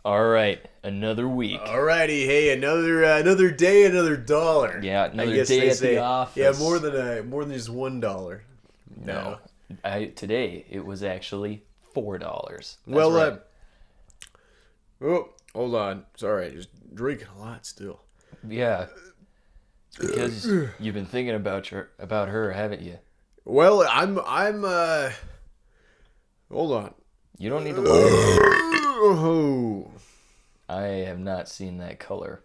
All right, another week. Alrighty, hey, another day, another dollar. Yeah, another I guess day they at say, the office. Yeah, more than just $1. No, today it was actually $4. Well, right. Oh, hold on. Sorry, just drinking a lot still. Yeah, it's because you've been thinking about her, haven't you? Well, I'm hold on. You don't need to lie. Oh, I have not seen that color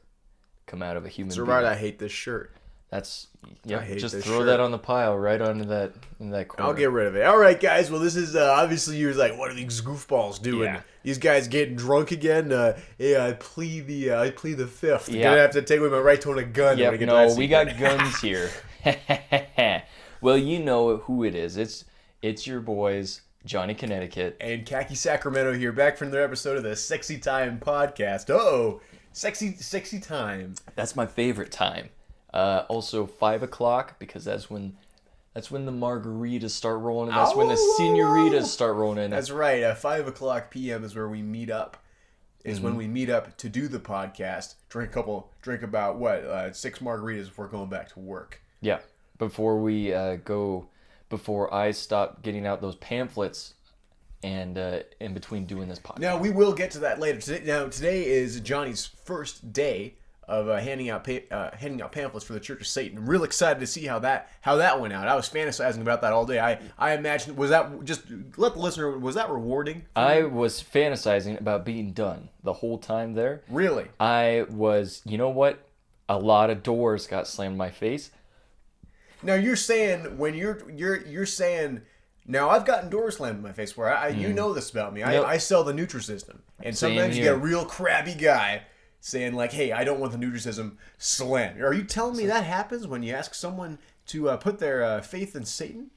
come out of a human it's being. right. I hate this shirt. That's just this throw shirt. that on the pile, right onto that in that corner. I'll get rid of it. All right, guys. Well, this is obviously you're like, what are these goofballs doing? Yeah. These guys getting drunk again? Yeah, I plead the fifth. Yeah. You're gonna have to take away my right to own a gun. Yep, when I get to no, that we seat. got guns here. Well, you know who it is. It's your boys, Johnny Connecticut. And Khaki Sacramento here, back from their episode of the Sexy Time podcast. Uh-oh. Sexy time. That's my favorite time. Also 5 o'clock, because that's when the margaritas start rolling in. That's when the senoritas start rolling in. That's right. 5 o'clock p.m. is where we meet up. When we meet up to do the podcast. Drink about 6 margaritas before going back to work. Yeah. Before I stop getting out those pamphlets and in between doing this podcast. Now, we will get to that later. Today is Johnny's first day of handing out pamphlets for the Church of Satan. I'm real excited to see how that went out. I was fantasizing about that all day. I imagine, was that, just let the listener, was that rewarding? I was fantasizing about being done the whole time there. Really? I was, you know what? A lot of doors got slammed in my face. Now you're saying when you're saying, now I've gotten doors slammed in my face where you know this about me. Yep. I sell the Nutrisystem, and Same sometimes you here. get a real crabby guy saying like, "Hey, I don't want the Nutrisystem slammed." Are you telling me that happens when you ask someone to put their faith in Satan?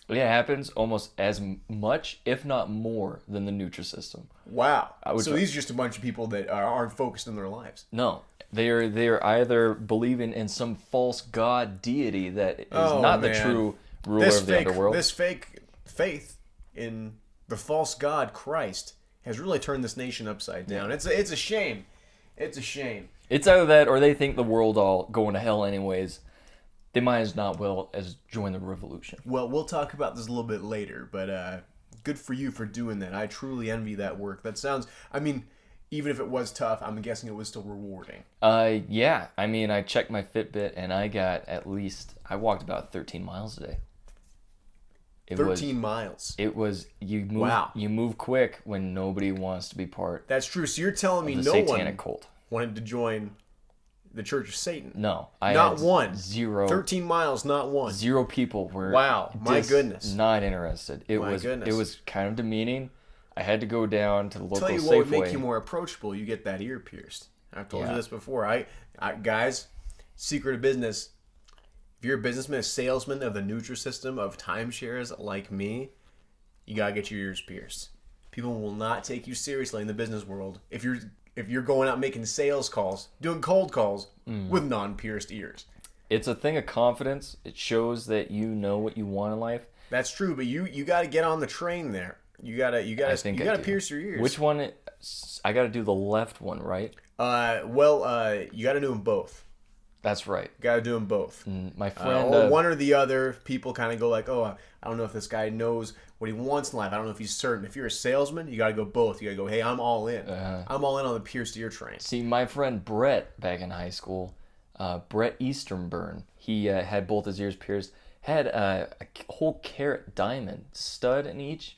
It happens almost as much, if not more, than the Nutrisystem. Wow. would So try- these are just a bunch of people that aren't focused in their lives. No, they are either believing in some false god deity that is not the true ruler of the underworld. This fake faith in the false god Christ has really turned this nation upside down. It's a shame. It's a shame. It's either that or they think the world all going to hell anyways. They might as not well as join the revolution. Well, we'll talk about this a little bit later, but good for you for doing that. I truly envy that work. That sounds, I mean, even if it was tough, I'm guessing it was still rewarding. Yeah. I mean, I checked my Fitbit and I walked about 13 miles a day. 13 miles. It was, you move, Wow. You move quick when nobody wants to be part That's true. So you're telling me of the no satanic one cult. wanted to join the Church of Satan? No. Not one. Zero. 13 miles, not one. Zero people were Wow, my goodness. not interested. It My was goodness. It was kind of demeaning. I had to go down to the local Tell you what would Safeway. make you more approachable. You get that ear pierced. I've told Yeah. you this before. I guys, secret of business. If you're a businessman, a salesman of the Nutrisystem of timeshares like me, you gotta get your ears pierced. People will not take you seriously in the business world if you're going out making sales calls, doing cold calls with non-pierced ears. It's a thing of confidence. It shows that you know what you want in life. That's true, but you got to get on the train there. You gotta I think I do. pierce your ears. Which one? I got to do the left one, right? You got to do them both. That's right. Got to do them both. My friend. One or the other. People kind of go like, "Oh, I don't know if this guy knows what he wants in life. I don't know if he's certain." If you're a salesman, you got to go both. You got to go, "Hey, I'm all in. I'm all in on the pierced ear train." See, my friend Brett back in high school, Brett Easternburn, he had both his ears pierced. Had a whole carat diamond stud in each.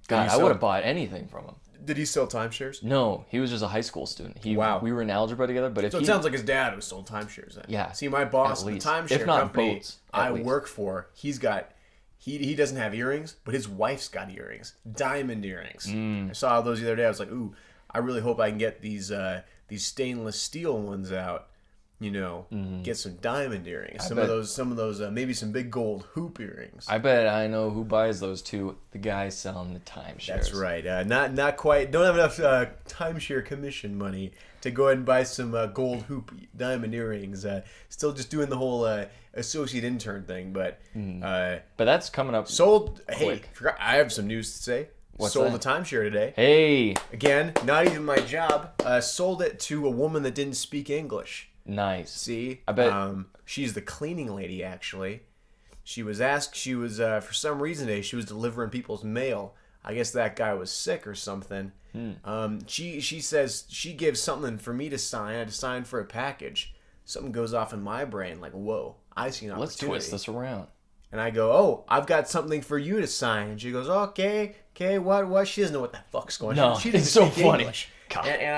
God, I would have bought anything from him. Did he sell timeshares? No, he was just a high school student. Wow. We were in algebra together, but So it sounds like his dad who sold timeshares then. Yeah, See, my boss, at the least. timeshare If not company boats, I at least. work for, he doesn't have earrings, but his wife's got earrings, diamond earrings. I saw those the other day. I was like, ooh, I really hope I can get these stainless steel ones out. Get some diamond earrings. Some of those, maybe some big gold hoop earrings. I bet I know who buys those too. The guy selling the timeshares. That's right. Not quite. Don't have enough timeshare commission money to go ahead and buy some gold hoop diamond earrings. Still just doing the whole associate intern thing, but But that's coming up. sold. Hey, Quick. I have some news to say. Sold a timeshare today. Hey. Again, not even my job. Sold it to a woman that didn't speak English. Nice. See? I bet. She's the cleaning lady, actually. She was asked, for some reason today, she was delivering people's mail. I guess that guy was sick or something. She says she gives something for me to sign. I had to sign for a package. Something goes off in my brain, like, whoa, I see an opportunity. Let's twist this around. And I go, oh, I've got something for you to sign. And she goes, okay, what? She doesn't know what the fuck's going on. No, She doesn't it's so speak funny. English. And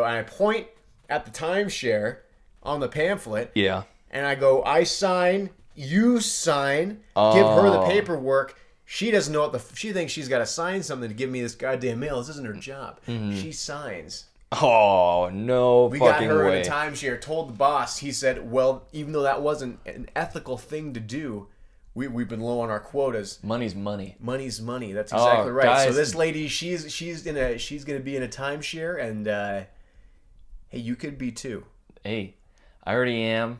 I point at the timeshare on the pamphlet. Yeah. And I go, I sign, you sign, give her the paperwork. She doesn't know she thinks she's got to sign something to give me this goddamn mail. This isn't her job. She signs. Oh, no We fucking got her way. in a timeshare, told the boss, he said, well, even though that wasn't an ethical thing to do, we've been low on our quotas. Money's money. Money's money. That's exactly right. Guys. So this lady, she's gonna be in a timeshare, and hey, you could be too. Hey, I already am.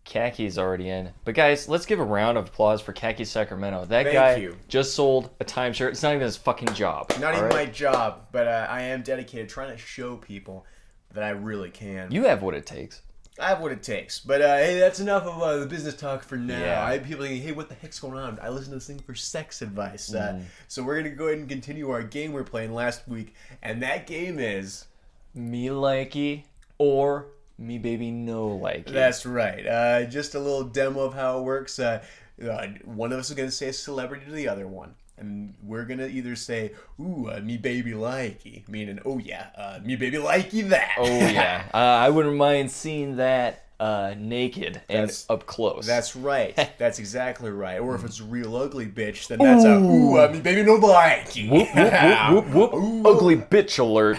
Kaki's already in. But guys, let's give a round of applause for Kaki Sacramento. That guy just sold a timeshare. It's not even his fucking job. Not even my job, but I am dedicated, trying to show people that I really can. You have what it takes. I have what it takes. But hey, that's enough of the business talk for now. Yeah. I have people thinking, hey, what the heck's going on? I listen to this thing for sex advice. So we're going to go ahead and continue our game we were playing last week. And that game is... mebabylikey or mebabynolikey. That's right. Just a little demo of how it works. One of us is going to say a celebrity to the other one. And we're going to either say, ooh, mebabylikey, meaning, oh yeah, mebabylikey that. Oh yeah. I wouldn't mind seeing that naked and up close. That's right. That's exactly right. Or if it's a real ugly bitch, then that's mebabynolikey. Whoop, whoop, whoop, whoop. Ugly bitch alert.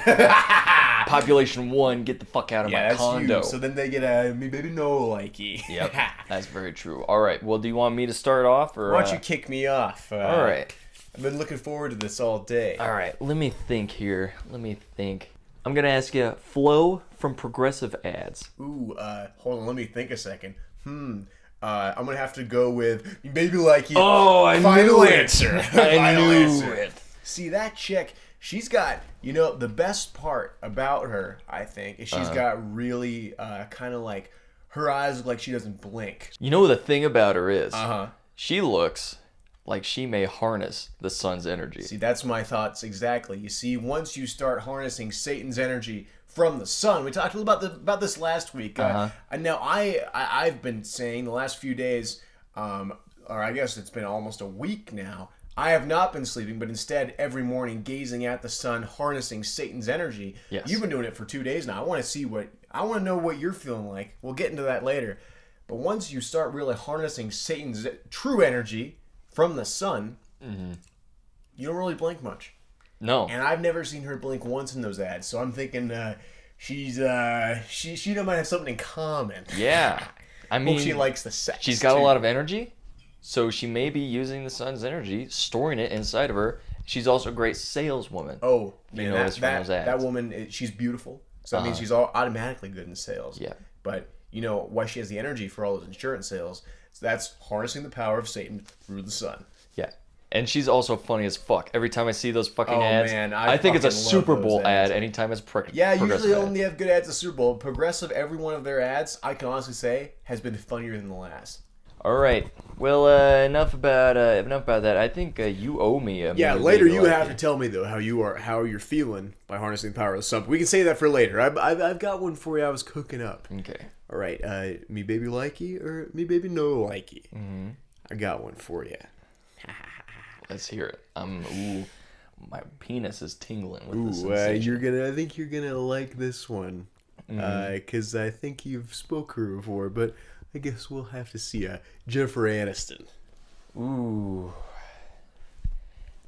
Population 1, get the fuck out of my condo. You. So then they get a mebabynolikey. Yep, that's very true. All right, well, do you want me to start off? Or why don't you kick me off? All right. I've been looking forward to this all day. All right, let me think here. I'm going to ask you, flow from progressive ads. Ooh, hold on, let me think a second. I'm going to have to go with mebabylikey. Oh, I Final knew it. answer. I knew it. See, that chick, she's got, the best part about her, I think, is she's got really kind of like, her eyes look like she doesn't blink. You know the thing about her is, she looks like she may harness the sun's energy. See, that's my thoughts exactly. You see, once you start harnessing Satan's energy from the sun, we talked a little about this last week. Now, I've been saying the last few days, or I guess it's been almost a week now, I have not been sleeping, but instead every morning gazing at the sun, harnessing Satan's energy. Yes. You've been doing it for 2 days now. I want to know what you're feeling like. We'll get into that later. But once you start really harnessing Satan's true energy from the sun, you don't really blink much. No. And I've never seen her blink once in those ads, so I'm thinking she might have something in common. Yeah. I mean, Hope she likes the sex. She's got a lot of energy, so she may be using the sun's energy, storing it inside of her. She's also a great saleswoman. Oh, you man, notice from those ads. that woman, she's beautiful. So that means she's automatically good in sales. Yeah. But why she has the energy for all those insurance sales? So that's harnessing the power of Satan through the sun. Yeah. And she's also funny as fuck. Every time I see those fucking ads, man, I think it's a fucking love Super those Bowl ads. ad anytime it's Yeah, progressive usually ad. only have good ads at Super Bowl. Progressive, every one of their ads, I can honestly say, has been funnier than the last. All right. Well, enough about that. I think you owe me a Later you have to tell me though how you're feeling by harnessing the power of the sun. But we can say that for later. I've got one for you. I was cooking up. Okay. All right, mebabylikey or mebabynolikey? I got one for you. Let's hear it. My penis is tingling with this. I think you're gonna like this one, because I think you've spoke her before, but I guess we'll have to see Jennifer Aniston. Ooh,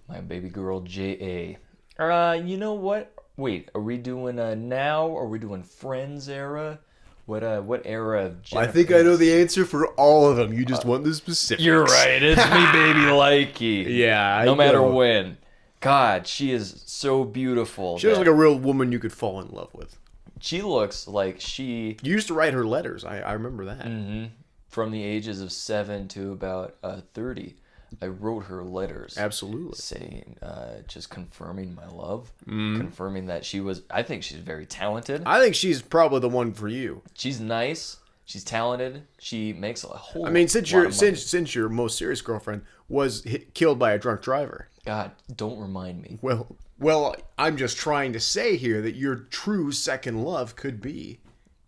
my baby girl J.A. You know what? Wait, are we doing now? Or are we doing Friends era? What era of Jennifer? I think I know the answer for all of them. You just want the specifics. You're right. It's mebabylikey. Yeah, no matter when. God, she is so beautiful. She looks like a real woman you could fall in love with. She looks like she... You used to write her letters. I remember that. From the ages of 7 to about 30. I wrote her letters. Absolutely. Saying, just confirming my love, confirming that I think she's very talented. I think she's probably the one for you. She's nice. She's talented. She makes a whole. I mean, since your most serious girlfriend was killed by a drunk driver. God, don't remind me. Well, I'm just trying to say here that your true second love could be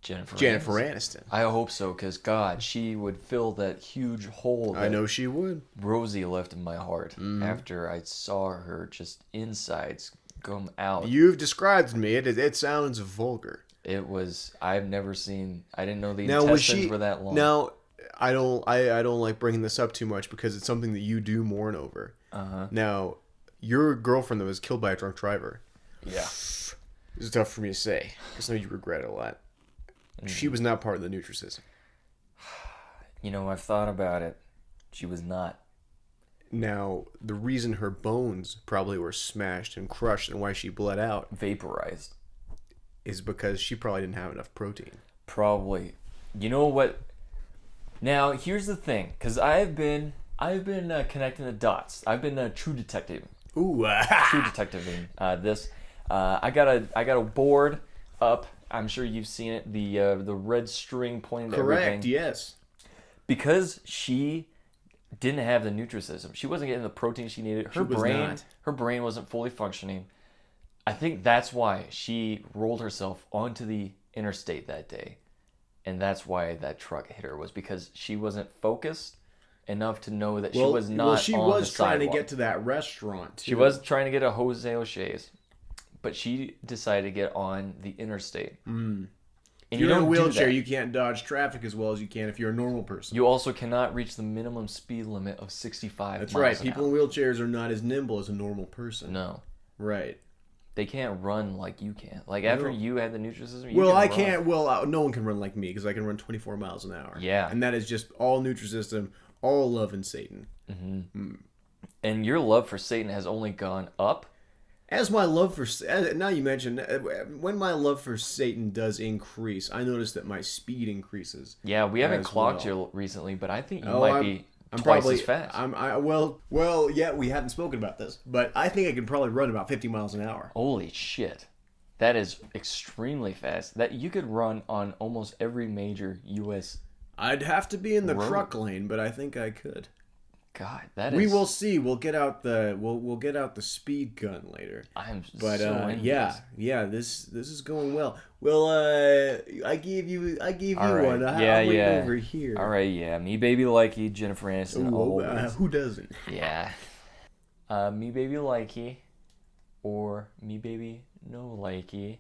Jennifer Aniston. I hope so, because God, she would fill that huge hole that I know she would. Rosie left in my heart after I saw her just insides come out. You've described to me. It sounds vulgar. It was. I didn't know the intestines were that long. Now, I don't like bringing this up too much because it's something that you do mourn over. Now, your girlfriend that was killed by a drunk driver. Yeah. This is tough for me to say because I know you regret it a lot. She was not part of the Nutrisystem. You know, I've thought about it. She was not. Now, the reason her bones probably were smashed and crushed and why she bled out, Vaporized, is because she probably didn't have enough protein. Probably. You know what? Now, here's the thing, because I've been connecting the dots. I've been true detective. Ooh, true detectiving. I got a board up. I'm sure you've seen it. The red string pointing to everything. Correct. Yes. Because she didn't have the Nutrisystem. She wasn't getting the protein she needed. Her brain wasn't fully functioning. I think that's why she rolled herself onto the interstate that day. And that's why that truck hit her, was because she wasn't focused enough to know that she was not on the sidewalk. She was trying to get to that restaurant, too. She was trying to get a Jose O'Shea's. But she decided to get on the interstate. And if you're in a wheelchair, you can't dodge traffic as well as you can if you're a normal person. You also cannot reach the minimum speed limit of 65 That's miles right. an People hour. in wheelchairs are not as nimble as a normal person. No. Right. They can't run like you can. Like, after you had the Nutrisystem, can't. Well, no one can run like me because I can run 24 miles an hour. Yeah. And that is just all Nutrisystem, all love and Satan. And your love for Satan has only gone up. As my love for... Now you mentioned, when my love for Satan does increase, I notice that my speed increases. Yeah, we haven't clocked you recently, but I think you might be twice as fast. Well, yeah, we haven't spoken about this, but I think I can probably run about 50 miles an hour. Holy shit. That is extremely fast. That you could run on almost every major U.S. I'd have to be in the truck lane, but I think I could. God, that is. We will see. We'll get out the speed gun later. So envious. yeah. This is going well. Well, I gave you right. one. I'm waiting over here. All right, yeah. mebabylikey, Jennifer Aniston. Who doesn't? Yeah. mebabylikey or mebabynolikey,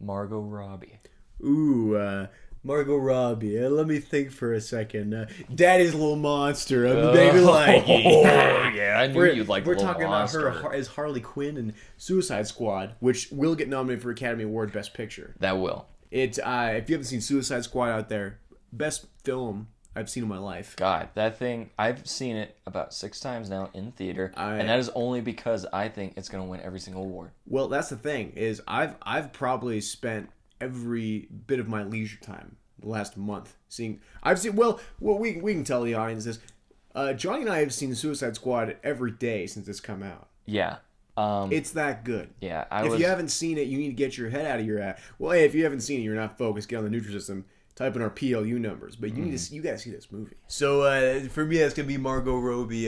Margot Robbie. Ooh. Margot Robbie. Let me think for a second. Daddy's Little Monster. mebabylikey. Oh, yeah, I knew you'd like. We're talking about her as Harley Quinn in Suicide Squad, which will get nominated for Academy Award Best Picture. That will. It's if you haven't seen Suicide Squad out there, best film I've seen in my life. God, that thing, I've seen it about 6 times now in theater, and that is only because I think it's going to win every single award. Well, that's the thing, is I've probably spent every bit of my leisure time the last month we can tell the audience this. Johnny and I have seen Suicide Squad every day since it's come out. Yeah. It's that good. Yeah. If you haven't seen it, you need to get your head out of your ass. Well, hey, if you haven't seen it, you're not focused, get on the Nutrisystem, type in our PLU numbers. But you gotta see this movie. So for me, that's gonna be Margot Robbie,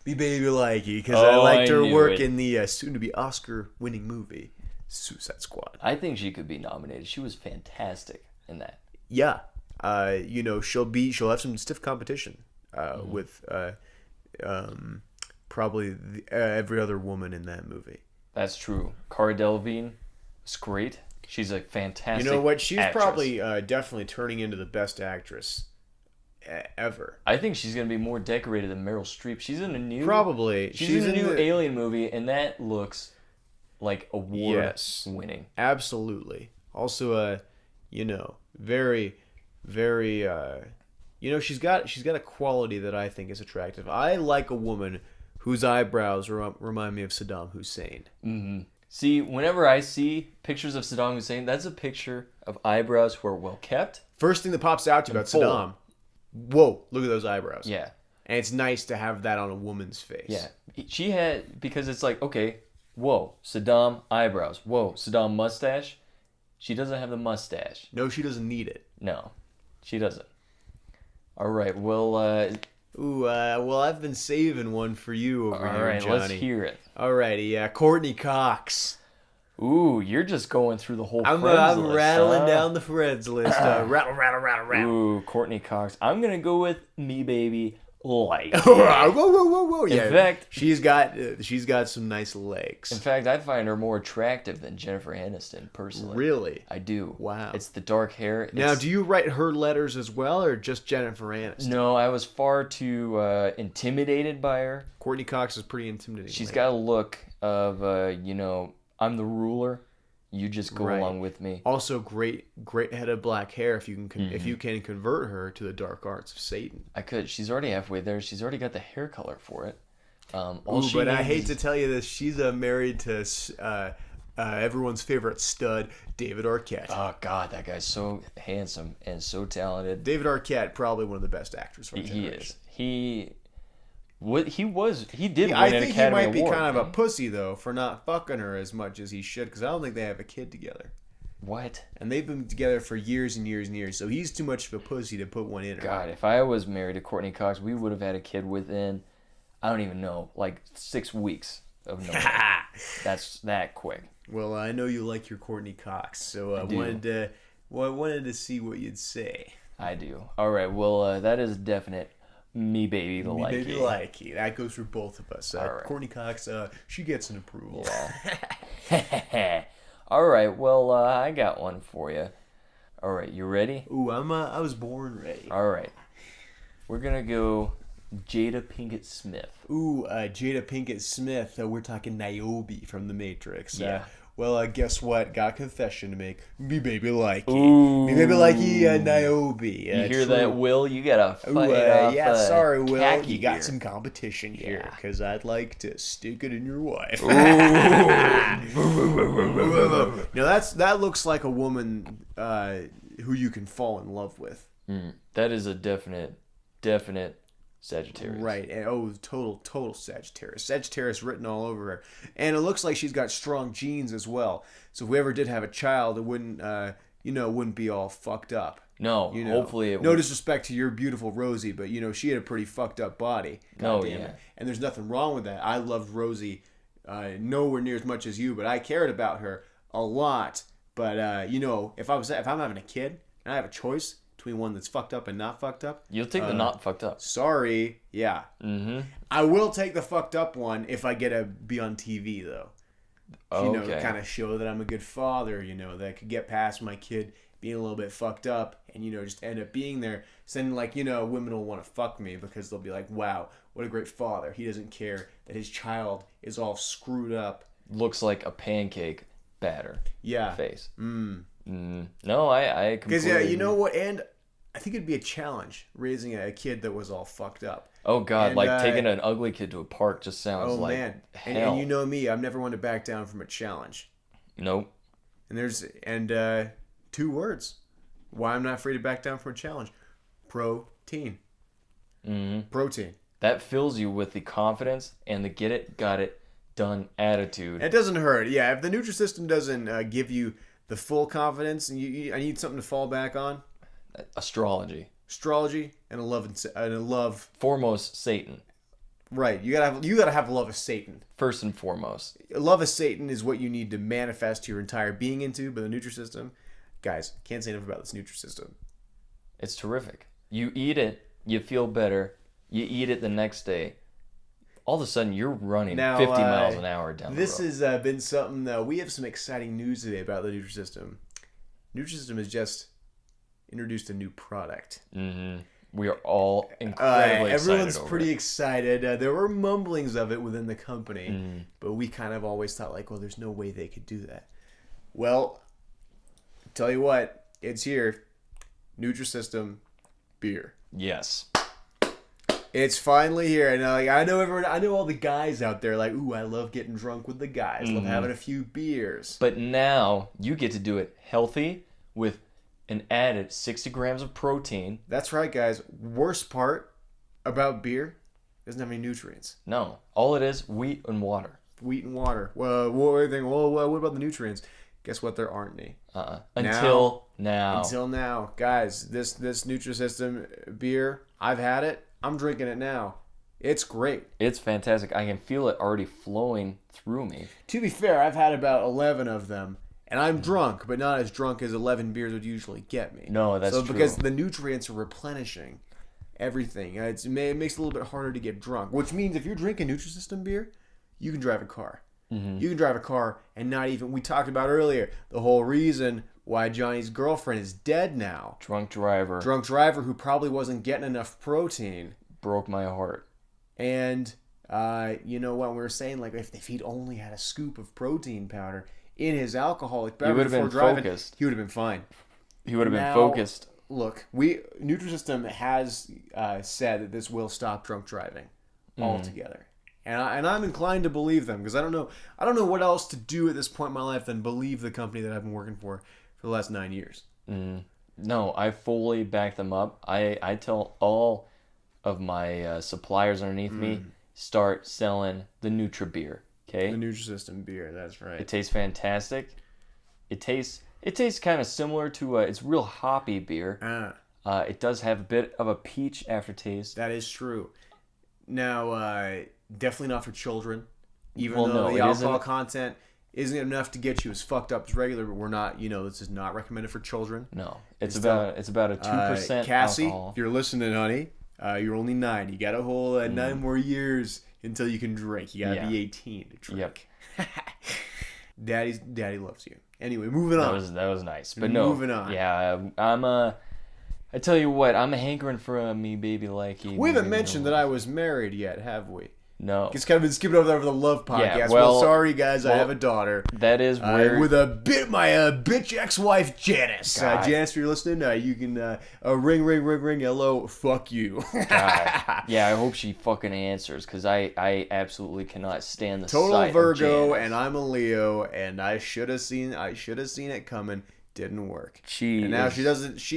mebabylikey, because I liked her work in the soon-to-be Oscar-winning movie Suicide Squad. I think she could be nominated. She was fantastic in that. Yeah. She'll have some stiff competition with probably every other woman in that movie. That's true. Cara Delevingne is great. She's a fantastic. You know what? She's actress. Probably definitely turning into the best actress ever. I think she's going to be more decorated than Meryl Streep. She's in a new Alien movie, and that looks like award winning. Absolutely. Also, very, very. She's got a quality that I think is attractive. I like a woman whose eyebrows remind me of Saddam Hussein. Mm-hmm. See, whenever I see pictures of Saddam Hussein, that's a picture of eyebrows who are well kept. First thing that pops out to you about Saddam, whoa, look at those eyebrows. Yeah. And it's nice to have that on a woman's face. Yeah. She had, because it's like, okay, whoa, Saddam eyebrows. Whoa, Saddam mustache. She doesn't have the mustache. No, she doesn't need it. No, she doesn't. All right, well... well, I've been saving one for you over here, Johnny. All right, let's hear it. Alrighty, Courtney Cox. Ooh, you're just going through the whole friends I'm list, rattling down the friends list. Rattle. Ooh, Courtney Cox. I'm going to go with mebabylikey. Whoa. Yeah, in fact, she's got some nice legs. In fact, I find her more attractive than Jennifer Aniston, personally. Really? I do. Wow. It's the dark hair. Now, do you write her letters as well, or just Jennifer Aniston? No, I was far too intimidated by her. Courtney Cox is pretty intimidating. She's got a look of, I'm the ruler. You just go along with me. Also, great head of black hair. If you can convert her to the dark arts of Satan, I could. She's already halfway there. She's already got the hair color for it. But I hate to tell you this. She's married to everyone's favorite stud, David Arquette. Oh God, that guy's so handsome and so talented. David Arquette, probably one of the best actors for our generation. He is. He did win an Academy Award. I think he might be kind of a pussy, though, for not fucking her as much as he should, because I don't think they have a kid together. What? And they've been together for years and years and years, so he's too much of a pussy to put one in her. God, if I was married to Courtney Cox, we would have had a kid within, I don't even know, like 6 weeks of knowing. That's that quick. Well, I know you like your Courtney Cox, so I wanted to see what you'd say. I do. All right, well, that is definite. Mebabylikey. Mebabylikey. That goes for both of us. Right. Courtney Cox, she gets an approval. Yeah. All right. Well, I got one for you. All right. You ready? Ooh, I was born ready. All right. We're gonna go Jada Pinkett Smith. Ooh, Jada Pinkett Smith. We're talking Niobe from The Matrix. Yeah. Well, guess what? Got a confession to make. Mebabylikey. Ooh. Mebabylikey, Niobe. You hear that, Will? You gotta fight off, sorry, Will. You got gear. some competition here, because I'd like to stick it in your wife. That looks like a woman who you can fall in love with. That is a definite Sagittarius. Right. And, total Sagittarius. Sagittarius written all over her. And it looks like she's got strong genes as well. So if we ever did have a child, it wouldn't be all fucked up. No, hopefully it No disrespect to your beautiful Rosie, but, she had a pretty fucked up body. God damn it. And there's nothing wrong with that. I loved Rosie nowhere near as much as you, but I cared about her a lot. But, if I'm having a kid and I have a choice between one that's fucked up and not fucked up. You'll take the not fucked up. Sorry. Yeah. Mm-hmm. I will take the fucked up one if I get to be on TV, though. Kind of show that I'm a good father, that I could get past my kid being a little bit fucked up and, just end up being there. So then, women will want to fuck me because they'll be like, wow, what a great father. He doesn't care that his child is all screwed up. Looks like a pancake batter. Yeah. Face. No, I completely... Because, you know what? And I think it'd be a challenge raising a kid that was all fucked up. Oh, God. And, taking an ugly kid to a park just sounds like hell. And you know me. I've never wanted to back down from a challenge. Nope. And 2 words. Why I'm not afraid to back down from a challenge. Protein. Mm-hmm. Protein. That fills you with the confidence and the get it, got it, done attitude. It doesn't hurt. Yeah, if the Nutrisystem doesn't give you the full confidence, and I need something to fall back on. Astrology and a love. Foremost, Satan. Right. You gotta have love of Satan. First and foremost. Love of Satan is what you need to manifest your entire being into, but the Nutrisystem, guys, can't say enough about this Nutrisystem. It's terrific. You eat it, you feel better. You eat it the next day. All of a sudden, you're running 50 miles an hour down the road. This has been something. We have some exciting news today about the Nutrisystem. Nutrisystem has just introduced a new product. Mm-hmm. We are all incredibly excited. Everyone's pretty excited. There were mumblings of it within the company, but we kind of always thought, there's no way they could do that. Well, tell you what, it's here. Nutrisystem beer. Yes. It's finally here, and I know all the guys out there ooh, I love getting drunk with the guys. Love having a few beers. But now you get to do it healthy with an added 60 grams of protein. That's right, guys. Worst part about beer Doesn't have any nutrients. No. All it is, wheat and water. Wheat and water. Well, what about the nutrients? Guess what? There aren't any. Until now. Until now. Guys, this Nutrisystem beer, I've had it. I'm drinking it now. It's great. It's fantastic. I can feel it already flowing through me. To be fair, I've had about 11 of them. And I'm drunk, but not as drunk as 11 beers would usually get me. No, that's true. So because the nutrients are replenishing everything. It makes it a little bit harder to get drunk. Which means if you're drinking Nutrisystem beer, you can drive a car. Mm-hmm. You can drive a car and not even... We talked about earlier the whole reason why Johnny's girlfriend is dead now. Drunk driver who probably wasn't getting enough protein. Broke my heart. And you know what? We were saying, like, if he'd only had a scoop of protein powder in his alcoholic beverage before driving, focused. He would have been fine. He would have been focused. Look, Nutrisystem has said that this will stop drunk driving altogether, and I'm inclined to believe them because I don't know what else to do at this point in my life than believe the company that I've been working for the last 9 years. No, I fully back them up. I tell all of my suppliers underneath me, start selling the Nutra beer. Okay. The Nutrisystem beer, that's right. It tastes fantastic. It tastes kind of similar to it's real hoppy beer. It does have a bit of a peach aftertaste. That is true. Now, definitely not for children. Even though the alcohol content isn't enough to get you as fucked up as regular, but we're not. This is not recommended for children. No, it's about a 2% Cassie, alcohol. if you're listening, honey, you're only 9. You got a whole 9 more years until you can drink. You gotta be 18 to drink. Yep. Daddy loves you. Anyway, moving on. That was nice, but no. Moving on. Yeah, I tell you what, I'm hankering for a mebabylikey. We haven't mentioned that I was married yet, have we? No. It's kind of been skipping over there for the love podcast. Yeah, well, sorry guys, I have a daughter. That is weird. With my bitch ex-wife Janice. Janice, if you're listening, you can ring, hello, fuck you. God. Yeah, I hope she fucking answers because I absolutely cannot stand the Total sight Virgo, of Janice. and I'm a Leo, and I should have seen it coming. Didn't work. She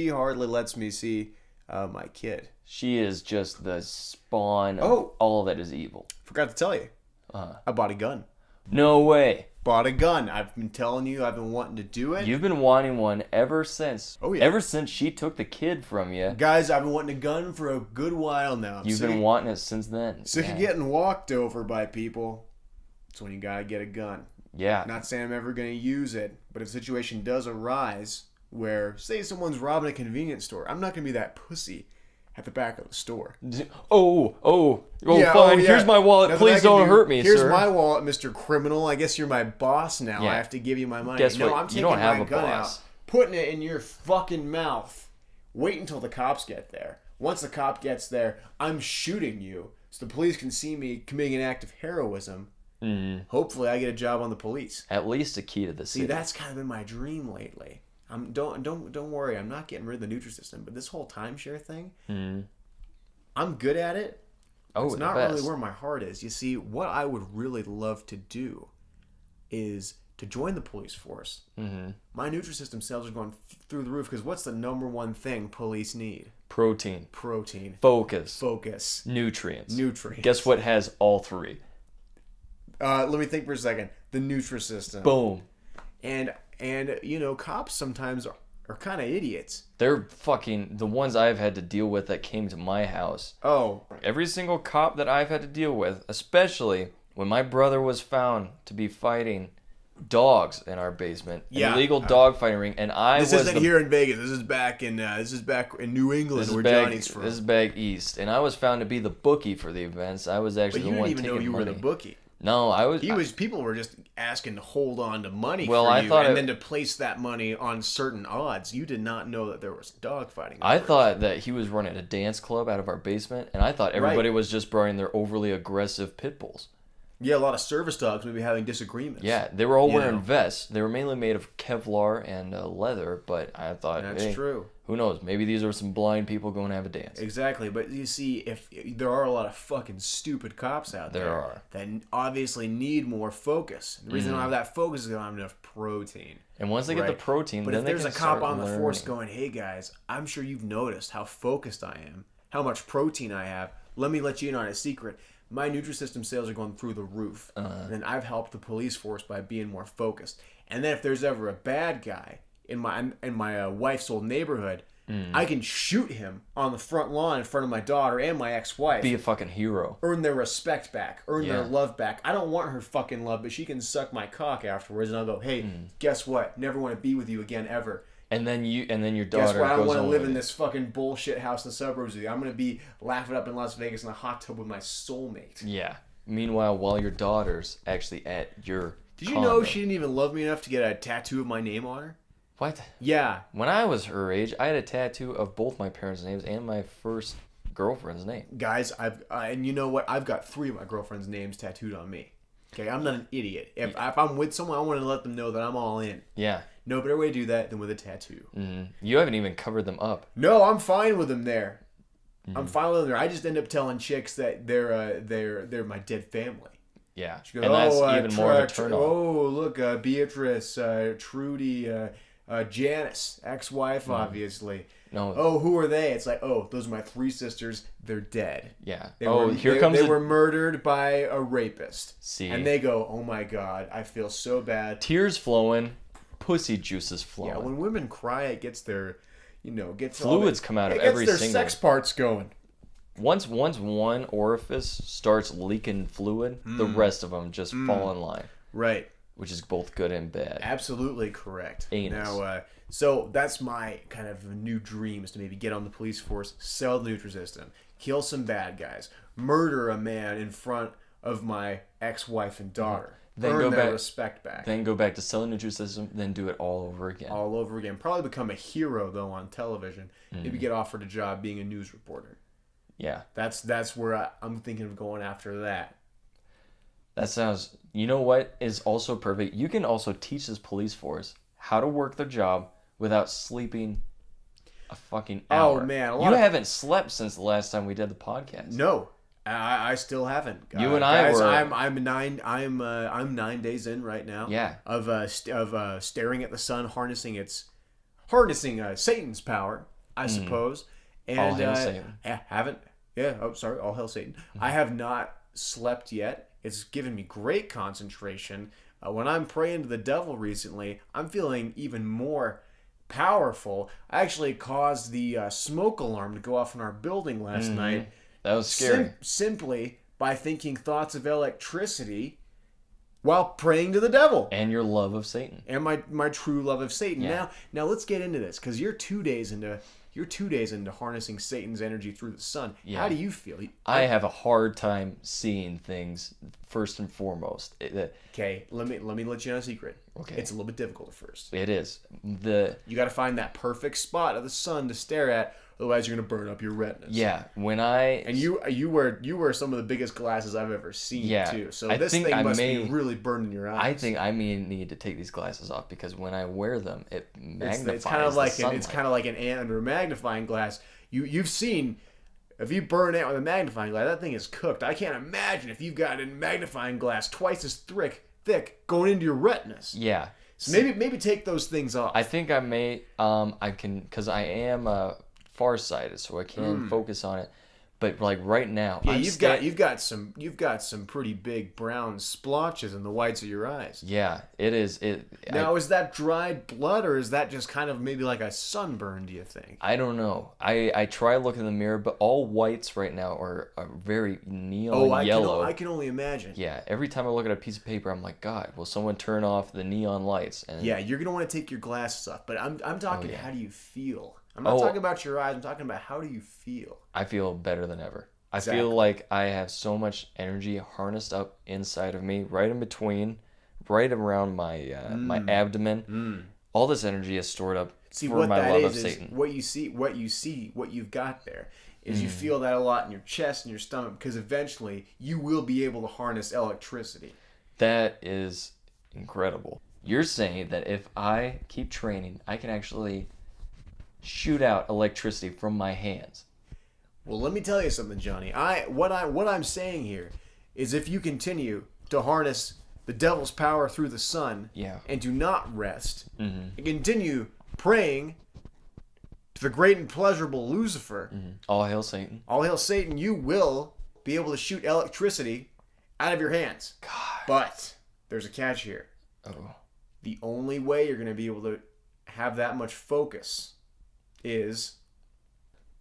hardly lets me see my kid. She is just the spawn of all that is evil. Forgot to tell you. I bought a gun. No way. Bought a gun. I've been telling you, I've been wanting to do it. You've been wanting one ever since. Oh, yeah. Ever since she took the kid from you. Guys, I've been wanting a gun for a good while now. You've been wanting it since then. Sick of getting walked over by people. That's when you gotta get a gun. Yeah. Not saying I'm ever gonna use it, but if a situation does arise where, say someone's robbing a convenience store, I'm not gonna be that pussy at the back of the store. Fine. Here's my wallet. Nothing Please don't hurt me, Here's sir. my wallet, Mr. Criminal. I guess you're my boss now. Yeah. I have to give you my money. Guess what? I'm taking You don't have my a gun boss. out, putting it in your fucking mouth. Wait until the cops get there. Once the cop gets there, I'm shooting you so the police can see me committing an act of heroism. Hopefully I get a job on the police. At least a key to the city. See, that's kind of been my dream lately. Don't worry, I'm not getting rid of the Nutrisystem, but this whole timeshare thing, I'm good at it. It's not really where my heart is. You see, what I would really love to do is to join the police force. My Nutrisystem sales are going through the roof because what's the number one thing police need? Protein. Focus. Nutrients. Nutrients. Guess what has all three? Let me think for a second. The Nutrisystem. Boom. And cops sometimes are kind of idiots. They're fucking the ones I've had to deal with that came to my house. Oh. Every single cop that I've had to deal with, especially when my brother was found to be fighting dogs in our basement, an illegal dog fighting ring, and this isn't here in Vegas. This is back in New England, where Johnny's from. This is back east, and I was found to be the bookie for the events. I was actually the one taking money. But you didn't even know you were the bookie. No, I was. People were just asking to hold on to money then to place that money on certain odds. You did not know that there was dog fighting. I thought that he was running a dance club out of our basement, and I thought everybody was just bringing their overly aggressive pit bulls. Yeah, a lot of service dogs may be having disagreements. Yeah, they were all wearing vests. They were mainly made of Kevlar and leather, but I thought, that's true. Who knows? Maybe these are some blind people going to have a dance. Exactly, but you see, if there are a lot of fucking stupid cops out there that obviously need more focus. The reason they don't have that focus is they don't have enough protein. And once they get the protein, but then if they there's can a cop start on the learning. force going, "Hey guys, I'm sure you've noticed how focused I am, how much protein I have. let me let you in on a secret. My Nutrisystem sales are going through the roof. And I've helped the police force by being more focused. And then if there's ever a bad guy in my wife's old neighborhood, I can shoot him on the front lawn in front of my daughter and my ex-wife. Be a fucking hero. Earn their respect back. Earn their love back. I don't want her fucking love, but she can suck my cock afterwards, and I'll go, hey, guess what? Never want to be with you again ever. And then your daughter. Guess what? I don't want to live in it. this fucking bullshit house in the suburbs with you. I'm gonna be laughing up in Las Vegas in a hot tub with my soulmate. Yeah. Meanwhile, while your daughter's actually at your Did you know she didn't even love me enough to get a tattoo of my name on her? What? Yeah. When I was her age, I had a tattoo of both my parents' names and my first girlfriend's name. Guys, and you know what? I've got 3 of my girlfriend's names tattooed on me. Okay, I'm not an idiot. If I'm with someone, I want to let them know that I'm all in. Yeah. No better way to do that than with a tattoo. You haven't even covered them up. No, I'm fine with them there. I'm fine with them there. I just end up telling chicks that they're my dead family. Yeah. She goes, and that's even more of a turn on. Oh, look, Beatrice, Trudy, Janice, ex-wife, obviously. No. Oh, who are they? It's like, oh, those are my 3 sisters. They're dead. Yeah. They were murdered by a rapist. See. And they go, oh my God, I feel so bad. Tears flowing, pussy juices flowing. Yeah, when women cry, it gets their, fluids come out of every single. It gets their sex parts going. Once one orifice starts leaking fluid, the rest of them just fall in line. Right. Which is both good and bad. Absolutely correct. Anus. Now, so that's my kind of new dream, is to maybe get on the police force, sell the Nutrisystem, kill some bad guys, murder a man in front of my ex-wife and daughter, earn their respect back. Then go back to selling Nutrisystem, then do it all over again. All over again. Probably become a hero, though, on television. Maybe get offered a job being a news reporter. Yeah. That's where I'm thinking of going after that. That sounds... You know what is also perfect? You can also teach this police force how to work their job without sleeping a fucking hour. Oh, man. You haven't slept since the last time we did the podcast. No. I still haven't. You and I guys, were... I'm 9 days in right now. Yeah. Of staring at the sun, harnessing Satan's power, I suppose. And all hail Satan. All hail Satan. I have not slept yet. It's given me great concentration. When I'm praying to the devil recently, I'm feeling even more powerful. I actually caused the smoke alarm to go off in our building last night. That was scary. Simply by thinking thoughts of electricity while praying to the devil. And your love of Satan. And my true love of Satan. Yeah. Now let's get into this, because you're 2 days into harnessing Satan's energy through the sun. Yeah. How do you feel? I have a hard time seeing things first and foremost. Okay, let me let you know a secret. Okay. It's a little bit difficult at first. It is. You got to find that perfect spot of the sun to stare at, otherwise you're going to burn up your retinas. Yeah, and you wear some of the biggest glasses I've ever seen too. So this thing must be really burning your eyes. I think I may need to take these glasses off, because when I wear them, it magnifies it's kind of like the sunlight. it's kind of like an ant under a magnifying glass. You've seen, if you burn it with a magnifying glass, that thing is cooked. I can't imagine if you've got a magnifying glass twice as thick going into your retinas. Yeah. So maybe take those things off. I think I may. I can, because I am farsighted, so I can focus on it. But like right now, yeah, you've got some pretty big brown splotches in the whites of your eyes. Yeah, it is. Now, is that dried blood, or is that just kind of maybe like a sunburn, do you think? I don't know. I try looking in the mirror, but all whites right now are very neon yellow. I can only imagine. Yeah, every time I look at a piece of paper, I'm like, God, will someone turn off the neon lights? And yeah, you're gonna want to take your glasses off. But I'm talking, how do you feel? I'm not talking about your eyes. I'm talking about, how do you feel? I feel better than ever. Exactly. I feel like I have so much energy harnessed up inside of me, right in between, right around my my abdomen. All this energy is stored up for my love of Satan. What you've got there is you feel that a lot in your chest and your stomach, because eventually you will be able to harness electricity. That is incredible. You're saying that if I keep training, I can actually shoot out electricity from my hands. Well, let me tell you something, Johnny. What I'm saying here is, if you continue to harness the devil's power through the sun, and do not rest, and continue praying to the great and pleasurable Lucifer. All hail Satan. All hail Satan, you will be able to shoot electricity out of your hands. God. But there's a catch here. Oh. The only way you're going to be able to have that much focus is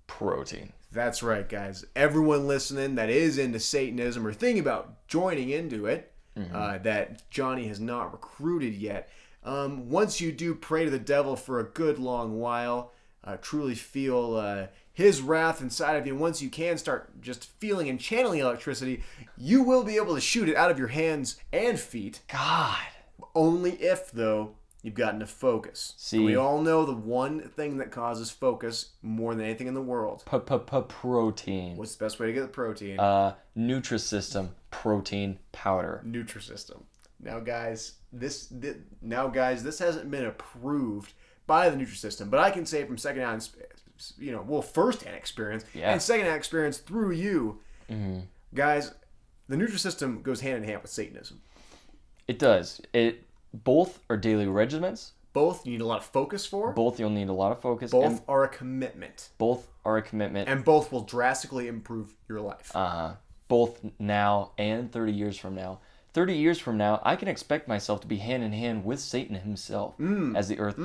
Protein. That's right, guys. Everyone listening that is into Satanism or thinking about joining into it, that Johnny has not recruited yet, once you do pray to the devil for a good long while, truly feel his wrath inside of you, once you can start just feeling and channeling electricity, you will be able to shoot it out of your hands and feet. God. Only if, though, you've gotten to focus. See, we all know the one thing that causes focus more than anything in the world. Protein. What's the best way to get the protein? Nutrisystem protein powder. Nutrisystem. Now, guys, this hasn't been approved by the Nutrisystem, but I can say from secondhand, firsthand experience and secondhand experience through you, guys, the Nutrisystem goes hand in hand with Satanism. It does. Both are daily regimens. Both you need a lot of focus for. Both you'll need a lot of focus. Both are a commitment. Both are a commitment. And both will drastically improve your life. Both now and 30 years from now. 30 years from now, I can expect myself to be hand in hand with Satan himself as the earth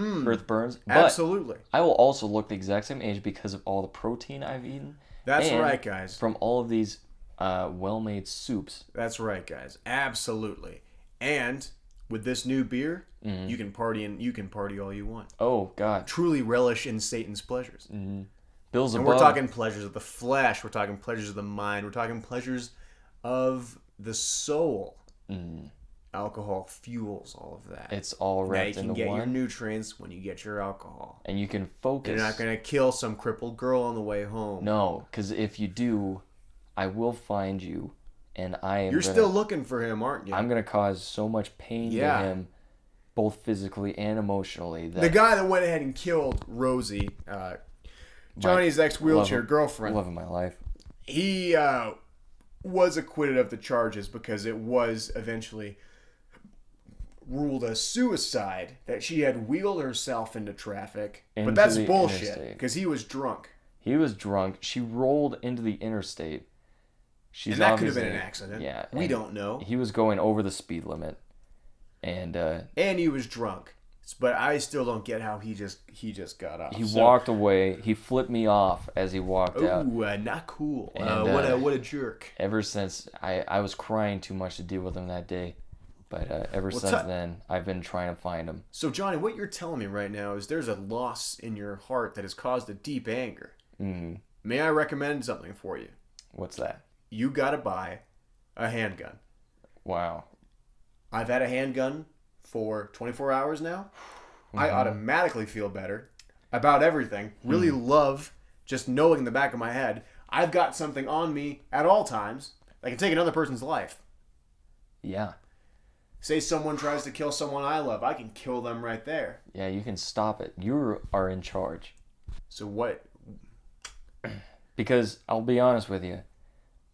burns. But absolutely. I will also look the exact same age because of all the protein I've eaten. That's right, guys. From all of these well-made soups. That's right, guys. Absolutely. And with this new beer, you can party all you want. Oh God! Truly relish in Satan's pleasures. Bills above. And we're talking pleasures of the flesh. We're talking pleasures of the mind. We're talking pleasures of the soul. Alcohol fuels all of that. It's all wrapped into one. Now you can get your nutrients when you get your alcohol. And you can focus. You're not going to kill some crippled girl on the way home. No, because if you do, I will find you. And You're still looking for him, aren't you? I'm going to cause so much pain to him, both physically and emotionally. The guy that went ahead and killed Rosie, Johnny's ex-wheelchair girlfriend. Love of my life. He was acquitted of the charges because it was eventually ruled a suicide that she had wheeled herself into traffic. But that's bullshit because he was drunk. He was drunk. She rolled into the interstate. And that could have been an accident. Yeah. We don't know. He was going over the speed limit. And he was drunk. But I still don't get how he just got off. He walked away. He flipped me off as he walked out. Ooh, not cool. And, what a jerk. Ever since, I was crying too much to deal with him that day. But ever since then, I've been trying to find him. So, Johnny, what you're telling me right now is there's a loss in your heart that has caused a deep anger. May I recommend something for you? What's that? You got to buy a handgun. Wow. I've had a handgun for 24 hours now. I automatically feel better about everything. Really love just knowing in the back of my head, I've got something on me at all times that can take another person's life. Yeah. Say someone tries to kill someone I love, I can kill them right there. Yeah, you can stop it. You are in charge. So what? Because I'll be honest with you,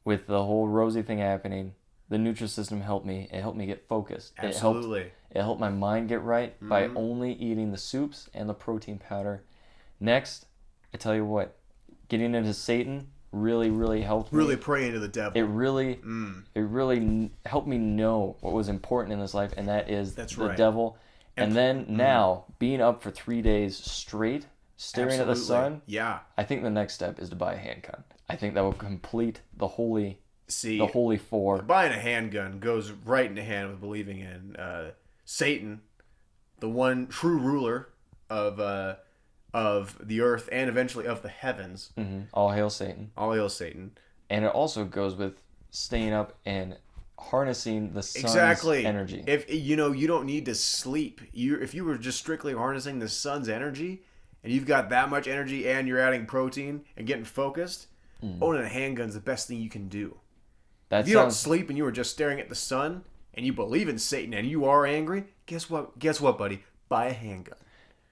with the whole Rosie thing happening, the Nutrisystem helped me. It helped me get focused. Absolutely. It helped my mind get right by only eating the soups and the protein powder. Next, I tell you what, getting into Satan really, really helped me. Really praying to the devil. It really helped me know what was important in this life, and that is the devil. And then now, being up for 3 days straight, staring at the sun, I think the next step is to buy a handgun. I think that will complete the holy four. Buying a handgun goes right in hand with believing in Satan, the one true ruler of the earth and eventually of the heavens. All hail Satan. All hail Satan. And it also goes with staying up and harnessing the sun's energy. If you don't need to sleep. If you were just strictly harnessing the sun's energy, and you've got that much energy, and you're adding protein and getting focused, owning a handgun's the best thing you can do. If you don't sleep and you are just staring at the sun, and you believe in Satan and you are angry, guess what? Guess what, buddy? Buy a handgun.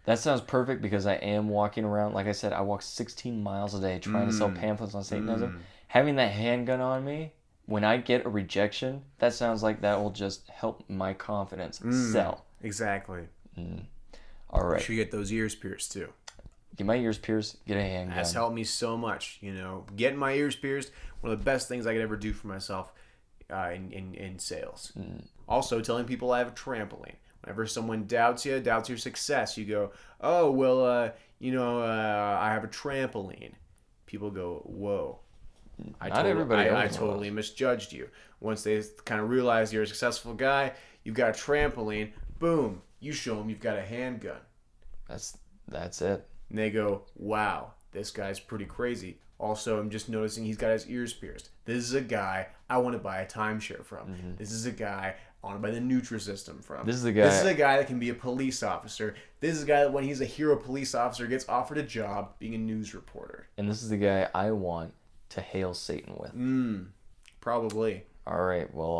That sounds perfect because I am walking around. Like I said, I walk 16 miles a day trying to sell pamphlets on Satanism. Having that handgun on me, when I get a rejection, that sounds like that will just help my confidence sell. Exactly. All right. You should get those ears pierced too. Get my ears pierced. Get a handgun. That's helped me so much. Getting my ears pierced, one of the best things I could ever do for myself in sales. Also, telling people I have a trampoline. Whenever someone doubts your success, you go, oh, well, I have a trampoline. People go, whoa. I totally misjudged you. Once they kind of realize you're a successful guy, you've got a trampoline, boom, you show them you've got a handgun. That's it. And they go, wow, this guy's pretty crazy. Also, I'm just noticing he's got his ears pierced. This is a guy I want to buy a timeshare from. Mm-hmm. This is a guy I want to buy the Nutrisystem from. This is a guy that can be a police officer. This is a guy that when he's a hero police officer gets offered a job being a news reporter. And this is the guy I want to hail Satan with. Probably. All right. Well,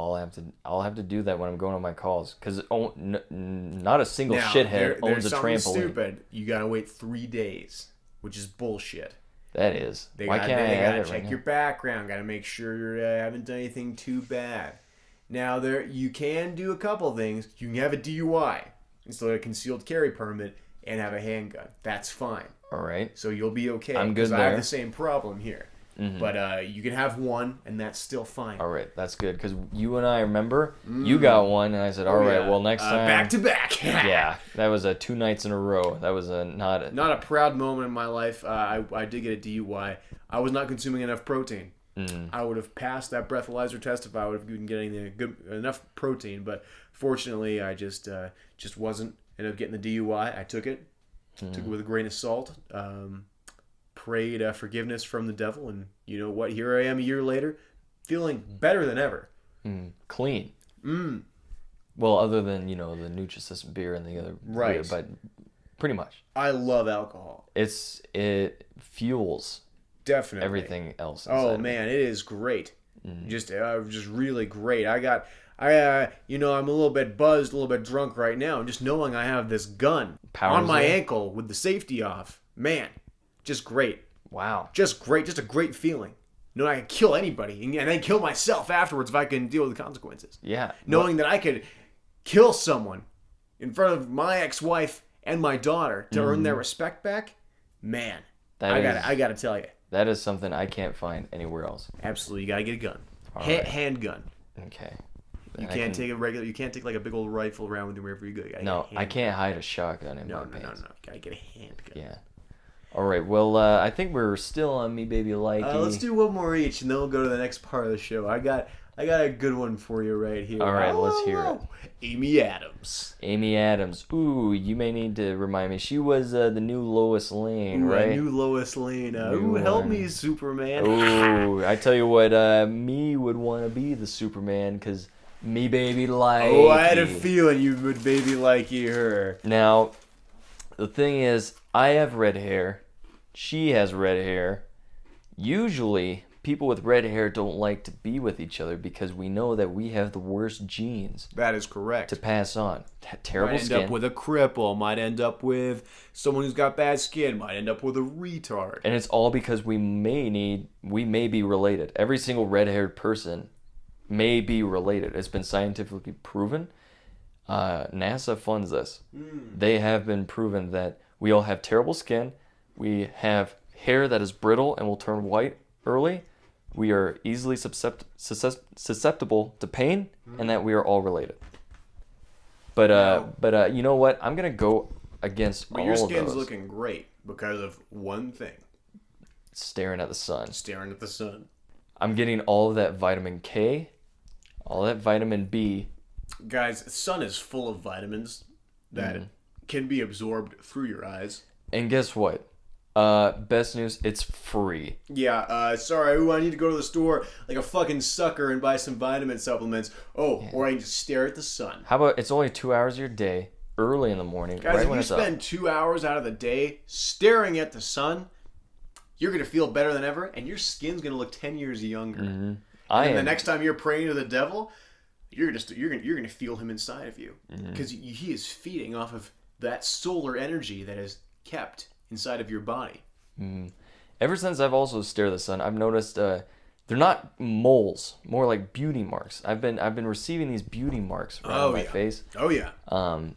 I'll have to do that when I'm going on my calls because not a single shithead owns a trampoline. Stupid. You gotta wait 3 days, which is bullshit. That is. Why can't I have it? Check your background. Gotta make sure you haven't done anything too bad. Now you can do a couple things. You can have a DUI instead of a concealed carry permit and have a handgun. That's fine. All right. So you'll be okay. I'm good there. I have the same problem here. Mm-hmm. But you can have one, and that's still fine. All right, that's good because you and I remember you got one, and I said, "All right, well next time." Back to back. Yeah, that was 2 nights in a row. That was not a proud moment in my life. I did get a DUI. I was not consuming enough protein. I would have passed that breathalyzer test if I would have been getting enough protein. But fortunately, I just wasn't. Ended up getting the DUI. I took it. Took it with a grain of salt. Prayed forgiveness from the devil, and you know what? Here I am a year later, feeling better than ever. Clean. Well, other than the Nutrisystem beer and the other beer, but pretty much. I love alcohol. It fuels definitely everything else. Oh man, it is great. Just really great. I'm a little bit buzzed, a little bit drunk right now, and just knowing I have this gun on my ankle with the safety off, man. Just great. Wow. Just great. Just a great feeling. Knowing I can kill anybody and then kill myself afterwards if I can deal with the consequences. Yeah. Knowing that I could kill someone in front of my ex-wife and my daughter to earn their respect back, man. I gotta tell you. That is something I can't find anywhere else. Absolutely. You gotta get a gun. Handgun. Okay. You can't take like a big old rifle around with you wherever you go. No, I can't hide a shotgun in my pants. No. You gotta get a handgun. Yeah. All right. Well, I think we're still on mebabylikey. Let's do one more each, and then we'll go to the next part of the show. I got a good one for you right here. All right, let's hear it. Amy Adams. Amy Adams. Ooh, you may need to remind me. She was the new Lois Lane, right? New Lois Lane. Help me, Superman. Ooh, I tell you what, me would want to be the Superman because mebabylikey. Oh, I had a feeling you would babylikey her. Now, the thing is, I have red hair. She has red hair. Usually, people with red hair don't like to be with each other because we know that we have the worst genes. That is correct. To pass on. Terrible skin. Might end up with a cripple. Might end up with someone who's got bad skin. Might end up with a retard. And it's all because we may be related. Every single red-haired person may be related. It's been scientifically proven. NASA funds this. They have been proven that we all have terrible skin. We have hair that is brittle and will turn white early. We are easily susceptible to pain, and that we are all related. But you know what? I'm gonna go against all of those. Your skin's looking great because of one thing: staring at the sun. Staring at the sun. I'm getting all of that vitamin K, all that vitamin B. Guys, the sun is full of vitamins that can be absorbed through your eyes. And guess what? Best news, it's free. Yeah, sorry, I need to go to the store like a fucking sucker and buy some vitamin supplements. Or I can just stare at the sun. How about it's only 2 hours of your day, early in the morning, guys, right when it's up. If you spend 2 hours out of the day staring at the sun, you're going to feel better than ever, and your skin's going to look 10 years younger. And the next time you're praying to the devil, you're going to feel him inside of you. Because he is feeding off of that solar energy that is kept inside of your body. Ever since I've also stared at the sun, I've noticed They're not moles, more like beauty marks. I've been receiving these beauty marks right on my face. Oh yeah.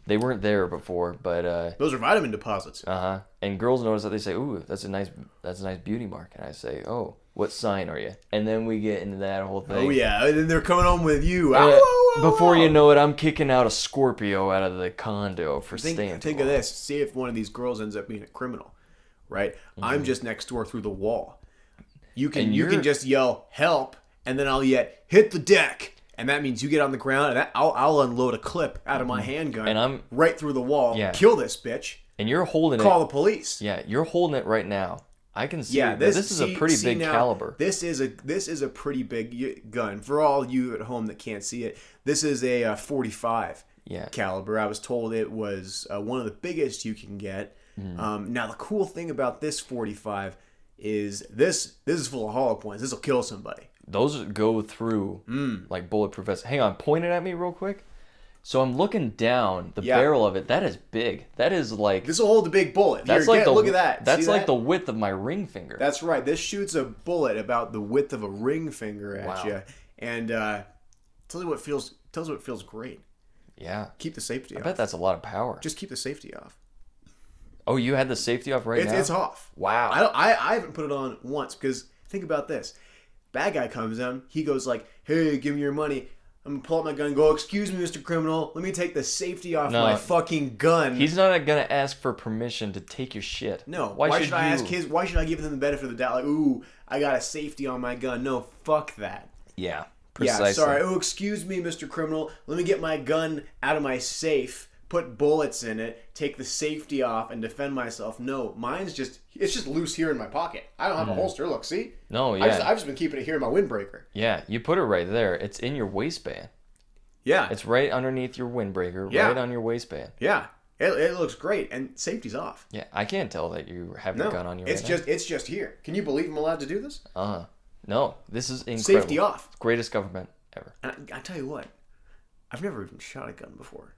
They weren't there before, but those are vitamin deposits. And girls notice that, they say, "Ooh, that's a nice beauty mark," and I say, "Oh, what sign are you?" And then we get into that whole thing. Oh yeah, and then they're coming home with you. Before you know it, I'm kicking out a Scorpio out of the condo for staying. Think of this. See if one of these girls ends up being a criminal, right? I'm just next door through the wall. You can just yell help, and then I'll yet hit the deck, and that means you get on the ground, and I'll unload a clip out of my handgun, and I'm right through the wall. Yeah. Kill this bitch. And you're holding Call the police. Yeah, you're holding it right now. I can see. Yeah, this is a pretty big caliber. This is a pretty big gun. For all you at home that can't see it, this is a 45 caliber. I was told it was one of the biggest you can get. Now the cool thing about this 45 is this is full of hollow points. This will kill somebody. Those go through like bulletproof vests. Hang on, point it at me real quick. So I'm looking down the barrel of it. That is big. That is like... This will hold a big bullet. That's look at that. That's like the width of my ring finger. That's right. This shoots a bullet about the width of a ring finger at you. And tells you what feels great. Yeah. Keep the safety off. I bet that's a lot of power. Just keep the safety off. Oh, you had the safety off now? It's off. Wow. I haven't put it on once because think about this. Bad guy comes in. He goes like, hey, give me your money. I'm going to pull out my gun and go, excuse me, Mr. Criminal. Let me take the safety off my fucking gun. He's not going to ask for permission to take your shit. No. Why should I why should I give them the benefit of the doubt? Like, ooh, I got a safety on my gun. No, fuck that. Yeah, precisely. Yeah, sorry. Oh, excuse me, Mr. Criminal. Let me get my gun out of my safe, put bullets in it, take the safety off, and defend myself. No, mine's just... It's just loose here in my pocket. I don't have a holster. Look, see? No, yeah. I've just been keeping it here in my windbreaker. Yeah, you put it right there. It's in your waistband. Yeah. It's right underneath your windbreaker, right on your waistband. Yeah. It looks great, and safety's off. Yeah, I can't tell that you have your gun on you right now. It's just here. Can you believe I'm allowed to do this? No, this is incredible. Safety off. Greatest government ever. And I tell you what, I've never even shot a gun before.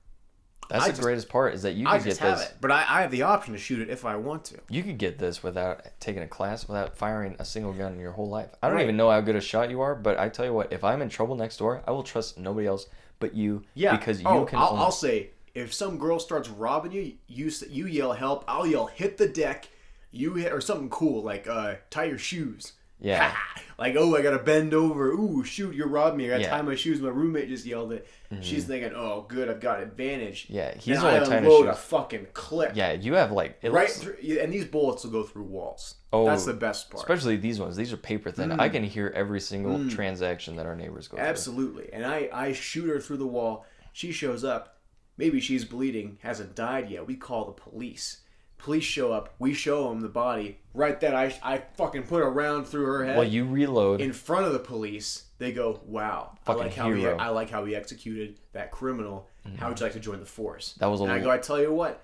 That's the greatest part is that you can get this. But I have the option to shoot it if I want to. You could get this without taking a class, without firing a single gun in your whole life. I don't even know how good a shot you are, but I tell you what, if I'm in trouble next door, I will trust nobody else but you. Yeah. Because you can. I'll say if some girl starts robbing you, you yell help. I'll yell hit the deck. You hit or something cool like tie your shoes. Yeah. Like, oh, I gotta bend over. Ooh, shoot, you robbed me. I gotta tie my shoes. My roommate just yelled it. She's thinking, oh, good, I've got advantage. Yeah, he's only tying his shoes. A fucking clip. Yeah, you have like through, and these bullets will go through walls. Oh, that's the best part. Especially these ones. These are paper thin. I can hear every single transaction that our neighbors go through. Absolutely. And I shoot her through the wall. She shows up. Maybe she's bleeding, hasn't died yet. We call the police. Police show up. We show them the body. Right then, I fucking put a round through her head. Well, you reload. In front of the police, they go, wow. I like how he executed that criminal. How would you like to join the force? That was I tell you what.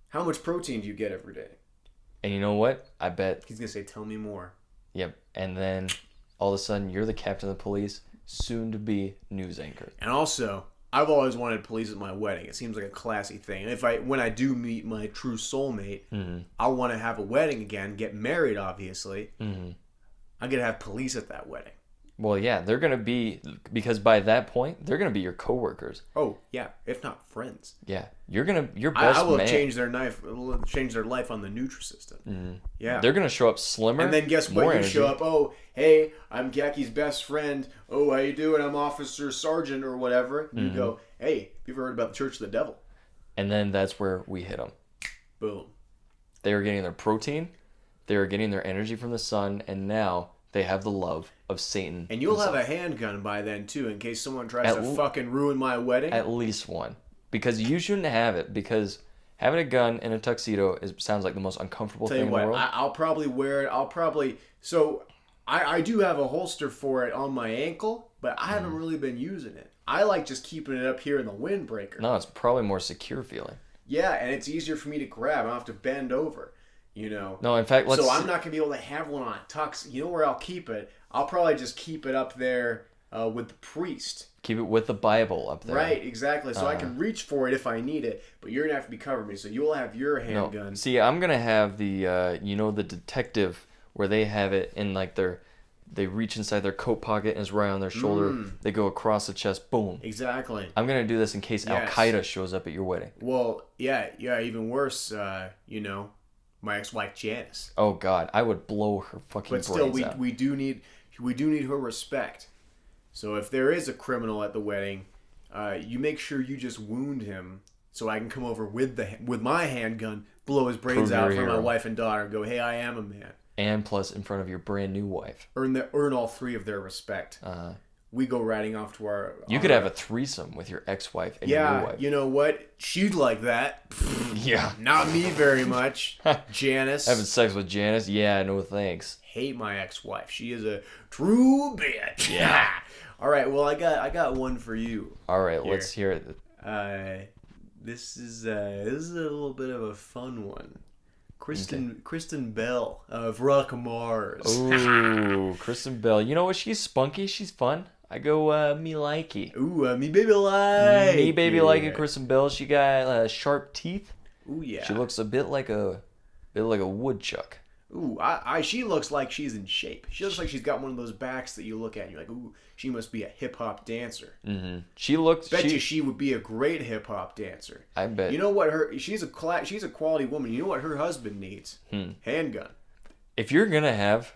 How much protein do you get every day? And you know what? I bet. He's going to say, tell me more. Yep. And then, all of a sudden, you're the captain of the police, soon to be news anchor. And also... I've always wanted police at my wedding. It seems like a classy thing. And when I do meet my true soulmate, I want to have a wedding again, get married, obviously. I'm going to have police at that wedding. Well, yeah, they're going to be, because by that point, they're going to be your coworkers. Oh, yeah, if not friends. Yeah, your best man. I will change their life on the Nutrisystem. Yeah. They're going to show up slimmer. And then guess what? Show up, oh, hey, I'm Gaki's best friend. Oh, how you doing? I'm Officer Sergeant or whatever. And you go, hey, have you ever heard about the Church of the Devil? And then that's where we hit them. Boom. They are getting their protein. They are getting their energy from the sun. And now... they have the love of Satan. And you'll have a handgun by then, too, in case someone tries to fucking ruin my wedding. At least one. Because you shouldn't have it, because having a gun in a tuxedo sounds like the most uncomfortable thing in the world. I'll probably wear it. So, I do have a holster for it on my ankle, but I haven't really been using it. I like just keeping it up here in the windbreaker. No, it's probably more secure feeling. Yeah, and it's easier for me to grab. I don't have to bend over. You know. No, in fact, so I'm not gonna be able to have one on a tux. You know where I'll keep it? I'll probably just keep it up there with the priest. Keep it with the Bible up there. Right, exactly. So I can reach for it if I need it, but you're gonna have to be covering me. So you'll have your handgun. No. See, I'm gonna have the the detective where they have it in like their They reach inside their coat pocket and it's right on their shoulder. They go across the chest. Boom. Exactly. I'm going to do this in case Al-Qaeda shows up at your wedding. Well, yeah, even worse, my ex-wife Janice. Oh God, I would blow her fucking brains out. But still, we do need her respect. So if there is a criminal at the wedding, you make sure you just wound him, so I can come over with my handgun, blow his brains out for my wife and daughter, and go, "Hey, I am a man." And plus, in front of your brand new wife. Earn all three of their respect. We go riding off to our... You could have a threesome with your ex-wife and your new wife. You know what? She'd like that. Yeah. Not me very much. Janice. Having sex with Janice? Yeah, no thanks. Hate my ex-wife. She is a true bitch. Yeah. All right, well, I got one for you. All right, let's hear it. This is a little bit of a fun one. Kristen Bell of Rock Mars. Ooh, Kristen Bell. You know what? She's spunky. She's fun. I go me likey. Ooh, me baby like. Me baby likey Kristen Bell. She got sharp teeth. Ooh yeah. She looks a bit like a woodchuck. Ooh, she looks like she's in shape. She looks like she's got one of those backs that you look at and you're like, ooh, she must be a hip hop dancer. Mm-hmm. She looks. She would be a great hip hop dancer. I bet. You know what she's a quality woman. You know what her husband needs? Handgun. If you're gonna have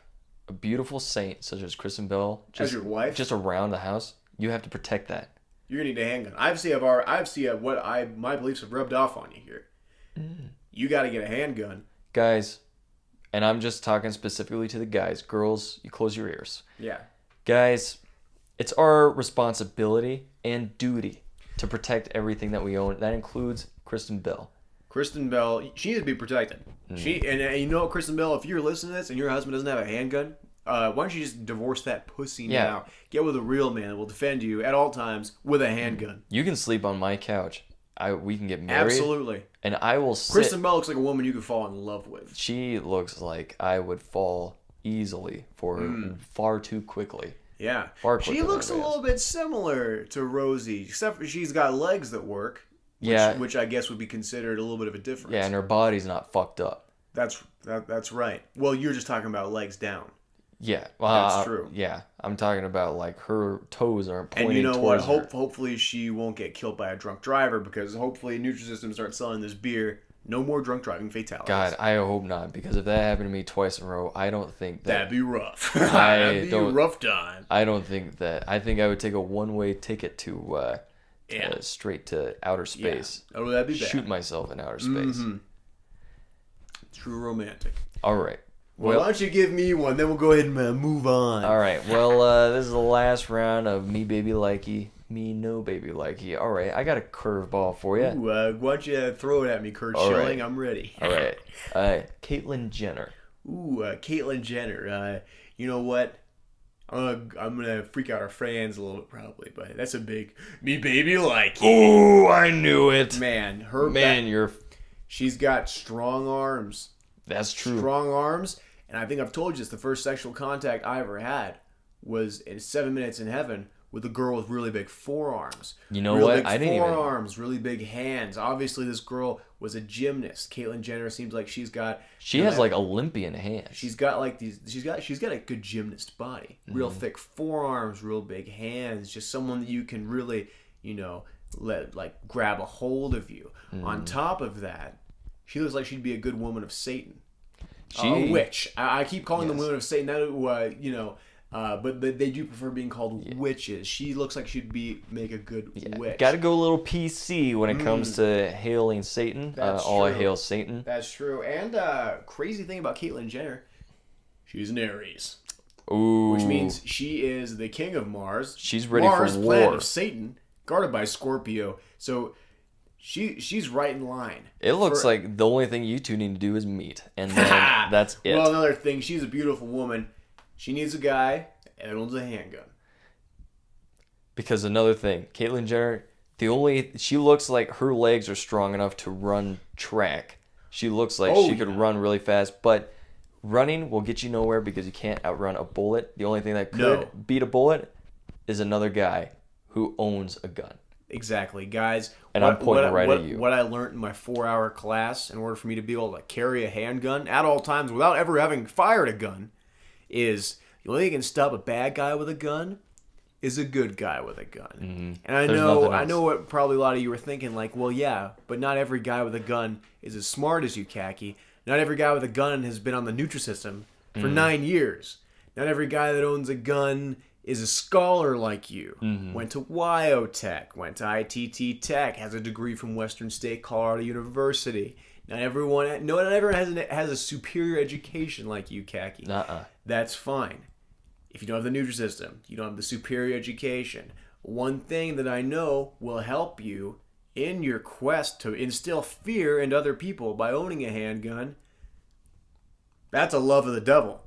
a beautiful saint such as Kristen Bell as your wife, just around the house, you have to protect that. You're gonna need a handgun. My beliefs have rubbed off on you here. You got to get a handgun, guys. And I'm just talking specifically to the guys. Girls, you close your ears. Yeah. Guys, it's our responsibility and duty to protect everything that we own. That includes Kristen Bell. Kristen Bell, she needs to be protected. And you know what, Kristen Bell, if you're listening to this and your husband doesn't have a handgun, why don't you just divorce that pussy now? Get with a real man that will defend you at all times with a handgun. You can sleep on my couch. We can get married. Absolutely. And I will sit. Kristen Bell looks like a woman you could fall in love with. She looks like I would fall easily for her far too quickly. Yeah. Far quicker. She looks a little bit similar to Rosie, except for she's got legs that work. Which I guess would be considered a little bit of a difference. Yeah, and her body's not fucked up. That's right. Well, you're just talking about legs down. Yeah, that's true. Yeah, I'm talking about like her toes aren't pointing. And you know towards what? her. Hopefully she won't get killed by a drunk driver, because hopefully Nutrisystem starts selling this beer. No more drunk driving fatalities. God, I hope not, because if that happened to me twice in a row, I don't think that'd be rough. That'd be a rough time. I don't think that. I think I would take a one-way ticket to straight to outer space. Yeah. Oh, that'd be bad. Shoot myself in outer space. Mm-hmm. True romantic. All right. Well, why don't you give me one, then we'll go ahead and move on. All right. Well, this is the last round of Me Baby Likey, Me No Baby Likey. All right. I got a curveball for you. Ooh, why don't you throw it at me, Kurt Schilling? Right. I'm ready. All right. Caitlyn Jenner. Ooh, Caitlyn Jenner. You know what? I'm going to freak out our fans a little bit probably, but that's a big Me Baby Likey. Ooh, I knew it. Man, she's got strong arms. That's true. Strong arms. And I think I've told you this, the first sexual contact I ever had was in 7 Minutes in Heaven with a girl with really big forearms. You know what? I didn't forearms, really big hands. Obviously, this girl was a gymnast. Caitlyn Jenner seems like she's got... She has like Olympian hands. She's got like these... She's got a good gymnast body. Real thick forearms, real big hands. Just someone that you can really, grab a hold of you. On top of that, she looks like she'd be a good woman of Satan. A witch. I keep calling them women of Satan. But they do prefer being called witches. She looks like she'd make a good witch. Got to go a little PC when it comes to hailing Satan. All hail Satan. That's true. And crazy thing about Caitlyn Jenner, she's an Aries. Ooh. Which means she is the king of Mars. She's ready Mars, for war. planet of Satan, guarded by Scorpio. So she's right in line. It looks like the only thing you two need to do is meet, and then that's it. Well, another thing, she's a beautiful woman. She needs a guy and owns a handgun. Because another thing, Caitlyn Jenner, she looks like her legs are strong enough to run track. She looks like she could run really fast, but running will get you nowhere because you can't outrun a bullet. The only thing that could beat a bullet is another guy who owns a gun. Exactly, guys. And I'm pointing right at you. What I learned in my 4-hour class in order for me to be able to carry a handgun at all times without ever having fired a gun is The only thing that can stop a bad guy with a gun is a good guy with a gun. Mm-hmm. And I know what probably a lot of you were thinking, like, well, yeah, but not every guy with a gun is as smart as you, Khaki. Not every guy with a gun has been on the Nutrisystem for 9 years. Not every guy that owns a gun is a scholar like you. Went to WyoTech, went to ITT Tech, has a degree from Western State Colorado University. Not everyone has a superior education like you, Khaki. That's fine. If you don't have the Nutrisystem, you don't have the superior education. One thing that I know will help you in your quest to instill fear in other people by owning a handgun, that's a love of the devil.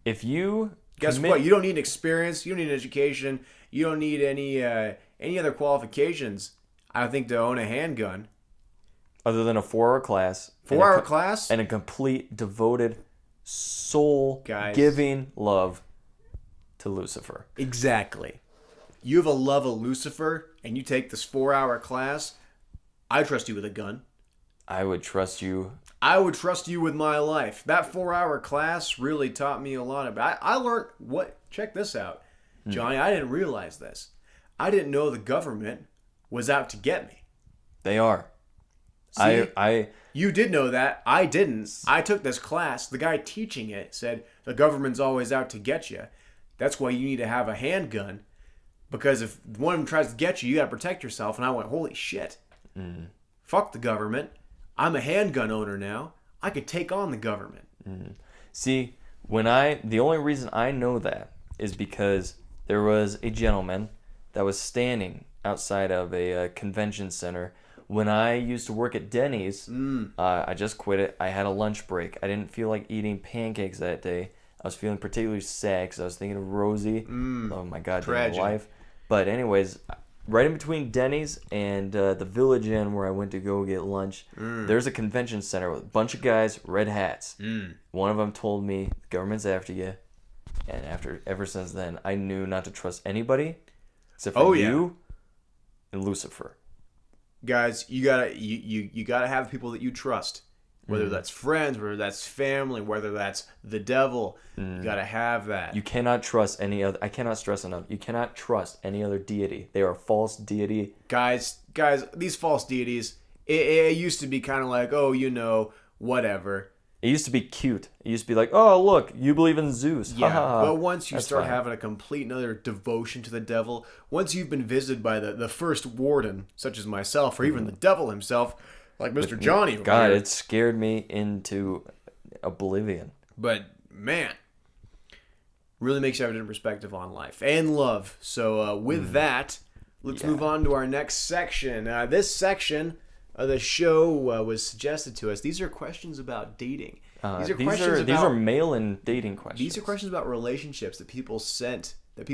If you Guess what? You don't need experience. You don't need education. You don't need any other qualifications, I think, to own a handgun. Other than a 4-hour class. 4-hour class? And a complete, devoted, soul-giving love to Lucifer. Exactly. You have a love of Lucifer, and you take this 4-hour class, I trust you with a gun. I would trust you. I would trust you with my life. That 4-hour class really taught me a lot about. I learned what. Check this out, Johnny. I didn't realize this. I didn't know the government was out to get me. They are. See, you did know that. I didn't. I took this class. The guy teaching it said the government's always out to get you. That's why you need to have a handgun, because if one of them tries to get you, you got to protect yourself. And I went, holy shit. Fuck the government. I'm a handgun owner now. I could take on the government. See, the only reason I know that is because there was a gentleman that was standing outside of a convention center. When I used to work at Denny's, I just quit it. I had a lunch break. I didn't feel like eating pancakes that day. I was feeling particularly sad because I was thinking of Rosie. Oh my God, damn life. But anyways, right in between Denny's and the Village Inn where I went to go get lunch, there's a convention center with a bunch of guys, red hats. One of them told me, the government's after you. And ever since then, I knew not to trust anybody except for you and Lucifer. Guys, you gotta have people that you trust. Whether that's friends, whether that's family, whether that's the devil, you gotta have that. You cannot trust any other. I cannot stress enough. You cannot trust any other deity. They are a false deity. Guys, these false deities. It used to be kind of like, whatever. It used to be cute. It used to be like, oh look, you believe in Zeus. Yeah, but once you start having a complete another devotion to the devil, once you've been visited by the first warden, such as myself, or even the devil himself, like Mr. Johnny. God, it scared me into oblivion. But man, really makes you have a different perspective on life and love. So with that, let's move on to our next section. This section of the show was suggested to us. These are questions about dating. These are mail-in dating questions. These are questions about relationships that people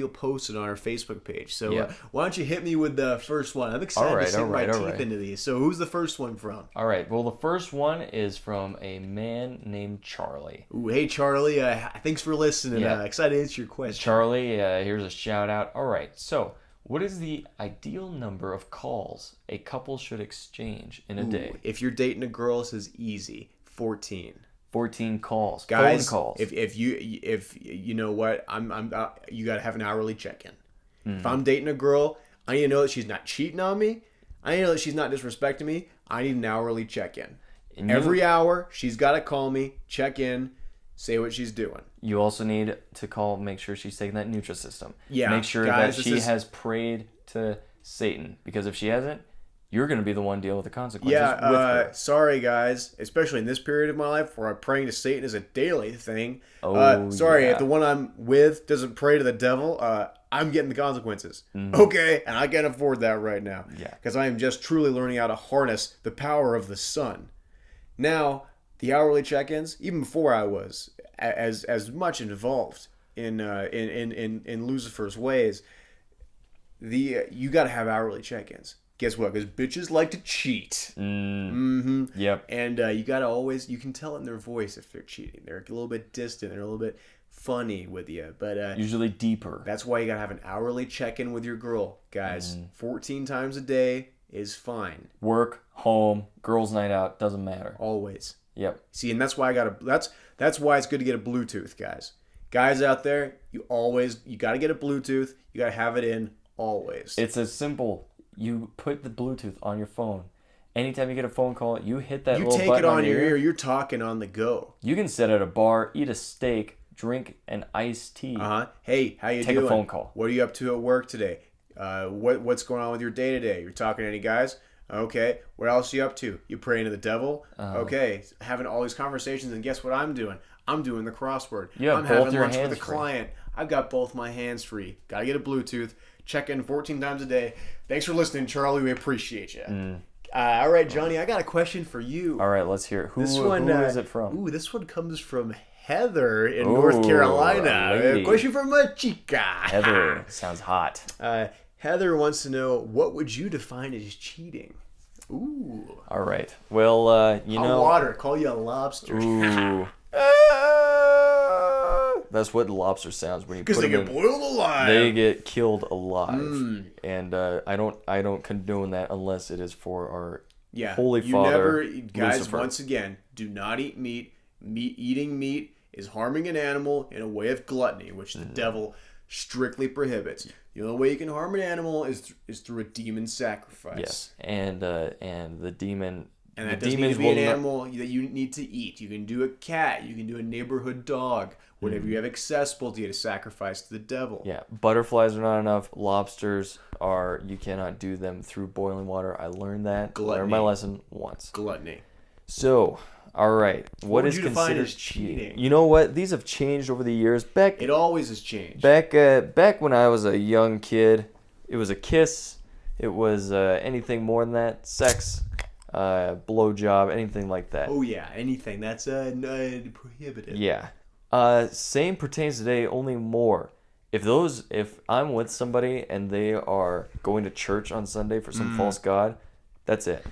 posted on our Facebook page. So why don't you hit me with the first one? I'm excited to sink my teeth into these. So who's the first one from? All right. Well, the first one is from a man named Charlie. Ooh, hey, Charlie. Thanks for listening. Excited to answer your question. Charlie, here's a shout out. All right. So what is the ideal number of calls a couple should exchange in a day? If you're dating a girl, this is easy. 14. 14 calls, guys. Phone calls. If you know what, you gotta have an hourly check-in. If I'm dating a girl, I need to know that she's not cheating on me. I need to know that she's not disrespecting me. I need an hourly check-in. Every hour, she's gotta call me, check in, say what she's doing. You also need to call, make sure she's taking that Nutrisystem. Yeah, make sure that she has prayed to Satan, because if she hasn't, you're going to be the one dealing with the consequences with her. Sorry, guys. Especially in this period of my life where praying to Satan is a daily thing. If the one I'm with doesn't pray to the devil, I'm getting the consequences. Okay, and I can't afford that right now. Yeah. Because I am just truly learning how to harness the power of the sun. Now, the hourly check-ins, even before I was as much involved in Lucifer's ways, you got to have hourly check-ins. Guess what? Because bitches like to cheat. Yep. And you can tell it in their voice if they're cheating. They're a little bit distant. They're a little bit funny with you. But usually deeper. That's why you got to have an hourly check-in with your girl. Guys, 14 times a day is fine. Work, home, girls' night out, doesn't matter. Always. Yep. See, and that's why that's why it's good to get a Bluetooth, guys. Guys out there, you got to get a Bluetooth. You got to have it in always. It's as simple. You put the Bluetooth on your phone. Anytime you get a phone call, you hit that little button. You take it on your ear. You're talking on the go. You can sit at a bar, eat a steak, drink an iced tea. Hey, how you doing? Take a phone call. What are you up to at work today? What's going on with your day today? You're talking to any guys? Okay. What else are you up to? You praying to the devil? Okay. Having all these conversations, and guess what I'm doing? I'm doing the crossword. I'm having lunch with a client. I've got both my hands free. Got to get a Bluetooth. Check in 14 times a day. Thanks for listening, Charlie. We appreciate you. All right, Johnny, I got a question for you. All right, let's hear it. Who is it from? Ooh, this one comes from Heather in North Carolina. A question from a chica. Heather sounds hot. Heather wants to know, what would you define as cheating? Ooh. All right. Well, you know. Water. Call you a lobster. Ooh. That's what lobster sounds when you put them in. Because they get boiled alive. They get killed alive. And I don't condone that unless it is for our holy father, guys, Lucifer. Once again, do not eat meat. Eating meat is harming an animal in a way of gluttony, which the devil strictly prohibits. The only way you can harm an animal is through a demon sacrifice. Yes, and the demon. And that doesn't need to be an animal that you need to eat. You can do a cat. You can do a neighborhood dog. Whatever you have accessible to you to sacrifice to the devil. Yeah, butterflies are not enough. Lobsters are, you cannot do them through boiling water. I learned that. Gluttony. I learned my lesson once. Gluttony. So, all right. What is considered cheating? You know what? These have changed over the years. It always has changed. Back when I was a young kid, it was a kiss. It was anything more than that. Sex. Blowjob, anything like that. Oh yeah, anything. That's prohibited. Yeah. Same pertains today, only more. If I'm with somebody and they are going to church on Sunday for some false god, that's it.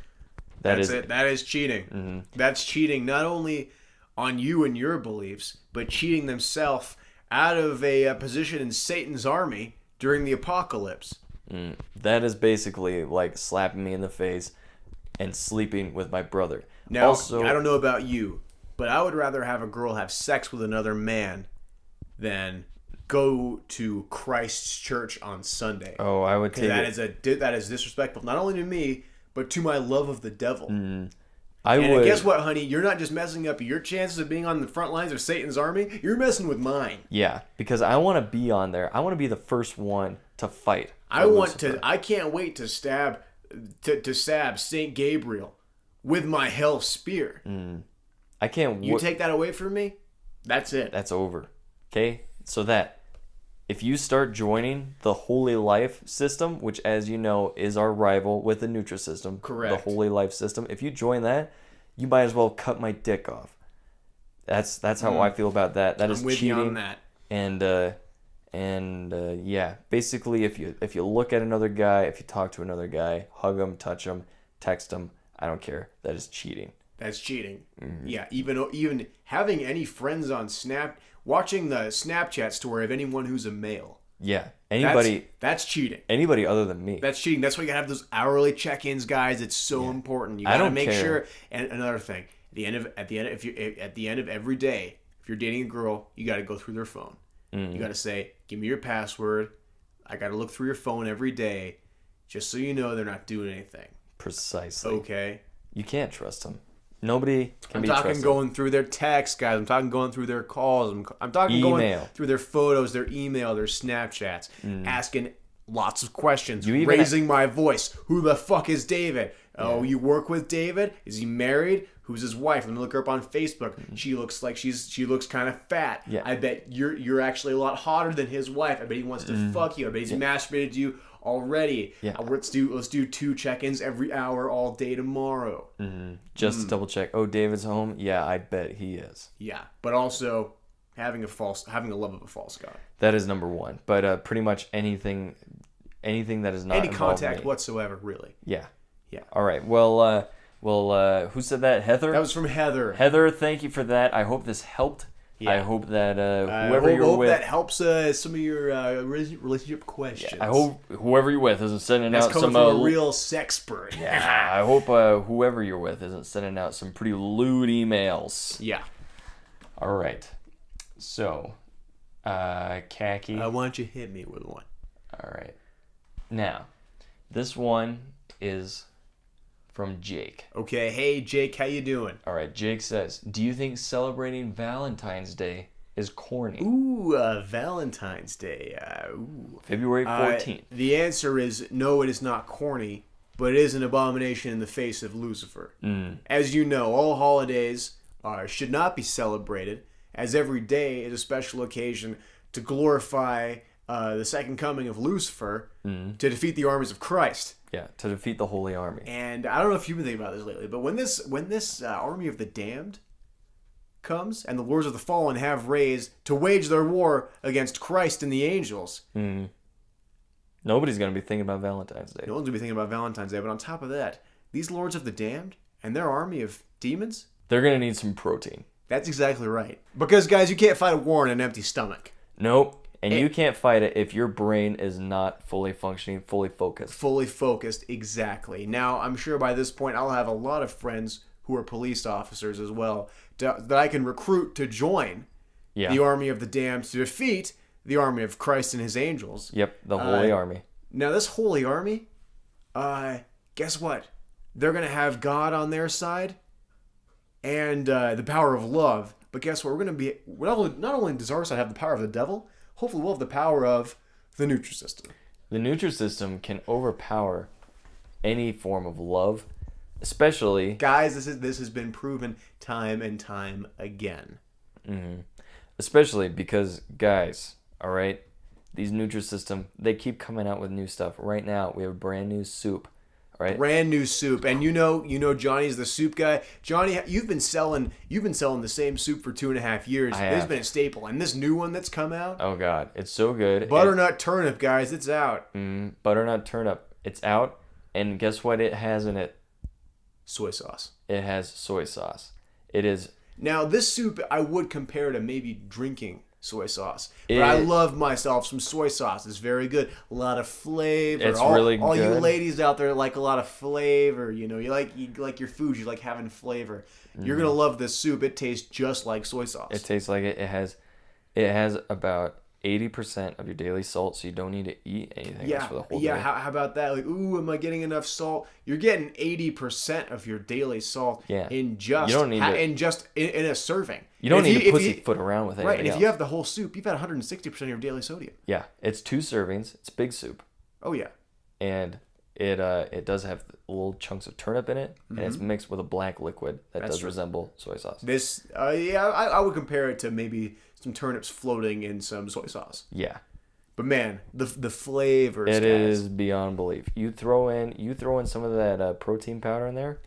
That is cheating. Mm-hmm. That's cheating not only on you and your beliefs, but cheating themselves out of a position in Satan's army during the apocalypse. That is basically like slapping me in the face and sleeping with my brother. Now, also, I don't know about you, but I would rather have a girl have sex with another man than go to Christ's church on Sunday. Oh, I would take that is disrespectful, not only to me, but to my love of the devil. I would. Guess what, honey? You're not just messing up your chances of being on the front lines of Satan's army. You're messing with mine. Yeah, because I want to be on there. I want to be the first one to fight. I can't wait to stab Saint Gabriel with my hell spear. I can't. You take that away from me, that's it. That's over. Okay, so that if you start joining the Holy Life system, which, as you know, is our rival with the Nutrisystem, correct? The Holy Life system. If you join that, you might as well cut my dick off. That's how I feel about that. That is cheating. I'm with you on that. And yeah, basically, if you look at another guy, if you talk to another guy, hug him, touch him, text him, I don't care. That is cheating. That's cheating. Yeah, even having any friends on watching the Snapchat story of anyone who's a male. Yeah, anybody. That's cheating. Anybody other than me. That's cheating. That's why you gotta have those hourly check-ins, guys. It's so important. You gotta make sure. And another thing, at the end of every day, if you're dating a girl, you gotta go through their phone. You gotta say, "Give me your password." I gotta look through your phone every day, just so you know they're not doing anything. Precisely. Okay. You can't trust them. Nobody can be trusted. I'm talking going through their texts, guys. I'm talking going through their calls. I'm talking going through their photos, their email, their Snapchats, asking lots of questions, raising my voice. Who the fuck is David? Yeah. Oh, you work with David? Is he married? Who's his wife? Let me look her up on Facebook. She looks like she looks kind of fat. Yeah. I bet you're actually a lot hotter than his wife. I bet he wants to fuck you. I bet he's masturbated to you already. Yeah. Let's do 2 check-ins every hour all day tomorrow. Just to double check. Oh, David's home? Yeah, I bet he is. Yeah, but also having a love of a false god. That is number one. But pretty much anything that is not any contact whatsoever, really. Yeah. Yeah. All right. Well, who said that? Heather? That was from Heather. Heather, thank you for that. I hope this helped. Yeah. I hope that whoever you're with... that helps some of your relationship questions. Yeah, I hope whoever you're with isn't sending out some... That's coming from a real sexpert. Yeah, I hope whoever you're with isn't sending out some pretty lewd emails. Yeah. All right. So, Khaki. Why don't you hit me with one? All right. Now, this one is from Jake. Okay, hey Jake, how you doing? All right, Jake says, do you think celebrating Valentine's Day is corny? Ooh, Valentine's Day. February 14th. The answer is no, it is not corny, but it is an abomination in the face of Lucifer. As you know, all holidays should not be celebrated, as every day is a special occasion to glorify the second coming of Lucifer to defeat the armies of Christ. Yeah, to defeat the Holy Army. And I don't know if you've been thinking about this lately, but when this army of the damned comes and the lords of the fallen have raised to wage their war against Christ and the angels, nobody's going to be thinking about Valentine's Day. No one's going to be thinking about Valentine's Day. But on top of that, these lords of the damned and their army of demons, they're going to need some protein. That's exactly right. Because, guys, you can't fight a war on an empty stomach. Nope. And you can't fight it if your brain is not fully functioning, fully focused. Fully focused, exactly. Now, I'm sure by this point I'll have a lot of friends who are police officers as well that I can recruit to join the army of the damned to defeat the army of Christ and his angels. Yep, the Holy Army. Now, this Holy Army, guess what? They're going to have God on their side and the power of love. But guess what? We're going to be... Not only does our side have the power of the devil, hopefully we'll have the power of the Nutrisystem. The Nutrisystem can overpower any form of love, especially... Guys, this has been proven time and time again. Especially because, guys, all right, these Nutrisystem, they keep coming out with new stuff. Right now, we have a brand new soup. Right. Brand new soup, and you know Johnny's the soup guy. Johnny, you've been selling the same soup for 2.5 years. It's been a staple, and this new one that's come out. Oh God, it's so good. Butternut turnip, guys, it's out. Butternut turnip, it's out, and guess what? It has in it soy sauce. It has soy sauce. It is now this soup. I would compare to maybe drinking soy sauce, but I love myself some soy sauce. It's very good. A lot of flavor. It's really good. All you ladies out there like a lot of flavor. You know, you like your food. You like having flavor. You're gonna love this soup. It tastes just like soy sauce. It tastes like it. It has about 80% of your daily salt, so you don't need to eat anything else for the whole day. Yeah, how about that? Like, ooh, am I getting enough salt? You're getting 80% of your daily salt in just in a serving. You don't need to pussyfoot around with anything right, and if else. you have the whole soup, you've had 160% of your daily sodium. Yeah, it's 2 servings. It's big soup. Oh yeah. And it does have little chunks of turnip in it, and it's mixed with a black liquid that does resemble soy sauce. This, I would compare it to maybe some turnips floating in some soy sauce. Yeah. But man, the flavors. It is beyond belief. You throw in some of that protein powder in there.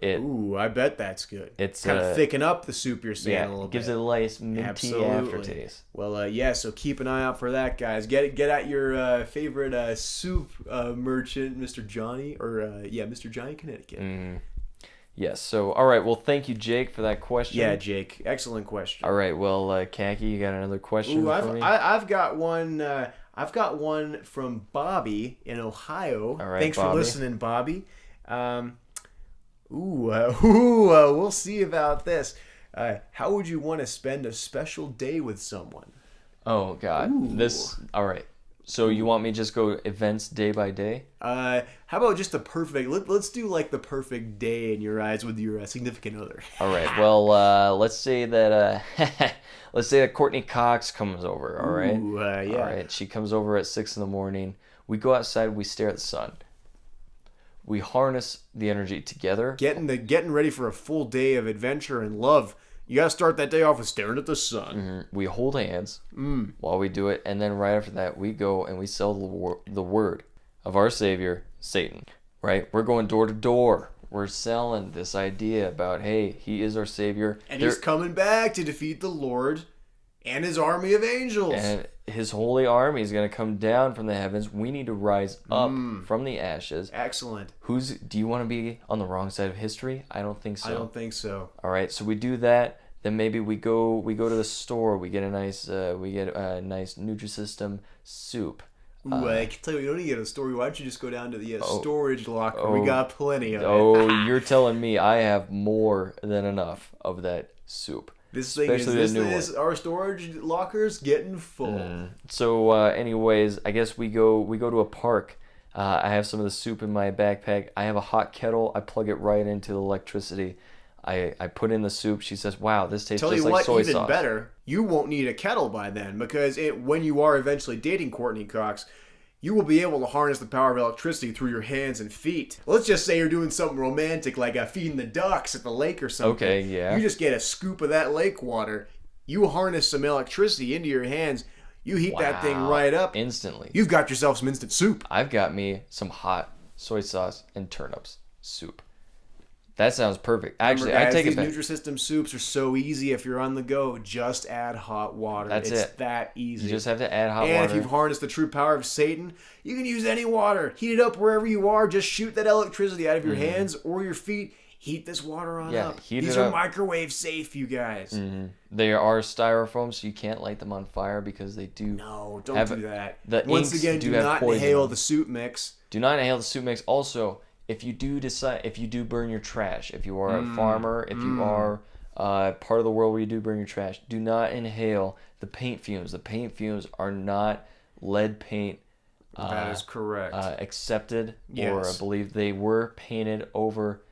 Ooh, I bet that's good. It's kind of thicken up the soup you're saying a little bit. Gives it a nice minty aftertaste. Well, so keep an eye out for that, guys. Get at your favorite soup merchant, Mr. Johnny, or Mr. Johnny, Connecticut. Yes. So, all right. Well, thank you, Jake, for that question. Yeah, Jake. Excellent question. All right. Well, Khaki, you got another question for me? I've got one. I've got one from Bobby in Ohio. All right, Thanks Bobby. for listening, Bobby. We'll see about this. How would you want to spend a special day with someone? Oh God. All right. So you want me to just go events day by day? How about just the perfect? Let's do like the perfect day in your eyes with your significant other. All right. Well, let's say that Courtney Cox comes over. All right. Ooh, yeah. All right. She comes over at 6 a.m. We go outside. We stare at the sun. We harness the energy together. Getting ready for a full day of adventure and love. You gotta start that day off with staring at the sun. We hold hands while we do it, and then right after that, we go and we sell the word of our Savior, Satan. Right? We're going door to door. We're selling this idea about, hey, he is our Savior. And he's coming back to defeat the Lord and his army of angels. And his holy army is going to come down from the heavens. We need to rise up from the ashes. Excellent. Do you want to be on the wrong side of history? I don't think so. I don't think so. All right, so we do that. Then maybe we go to the store. We get a nice Nutrisystem soup. Ooh, I can tell you, you don't need to get a store. Why don't you just go down to the storage locker? We got plenty of it. Oh, you're telling me I have more than enough of that soup. This thing is our storage locker's getting full. So, anyways, I guess we go to a park. I have some of the soup in my backpack. I have a hot kettle. I plug it right into the electricity. I put in the soup. She says, "Wow, this tastes just like soy sauce." Even better, you won't need a kettle by then, because when you are eventually dating Courtney Cox, you will be able to harness the power of electricity through your hands and feet. Let's just say you're doing something romantic like feeding the ducks at the lake or something. Okay, yeah. You just get a scoop of that lake water. You harness some electricity into your hands. You heat that thing right up. Instantly. You've got yourself some instant soup. I've got me some hot soy sauce and turnips soup. That sounds perfect. Actually, Remember, guys, I take it back. These Nutrisystem soups are so easy. If you're on the go, just add hot water. It's that easy. You just have to add hot water. And if you've harnessed the true power of Satan, you can use any water. Heat it up wherever you are. Just shoot that electricity out of your hands or your feet. Heat this water on up. These are microwave safe, you guys. They are styrofoam, so you can't light them on fire because they do. No, don't do that. Once again, do not inhale the soup mix. Do not inhale the soup mix. Also, if you do burn your trash, if you are a farmer, if you are part of the world where you do burn your trash, do not inhale the paint fumes. The paint fumes are not lead paint. That is correct. Accepted, or I believe they were painted over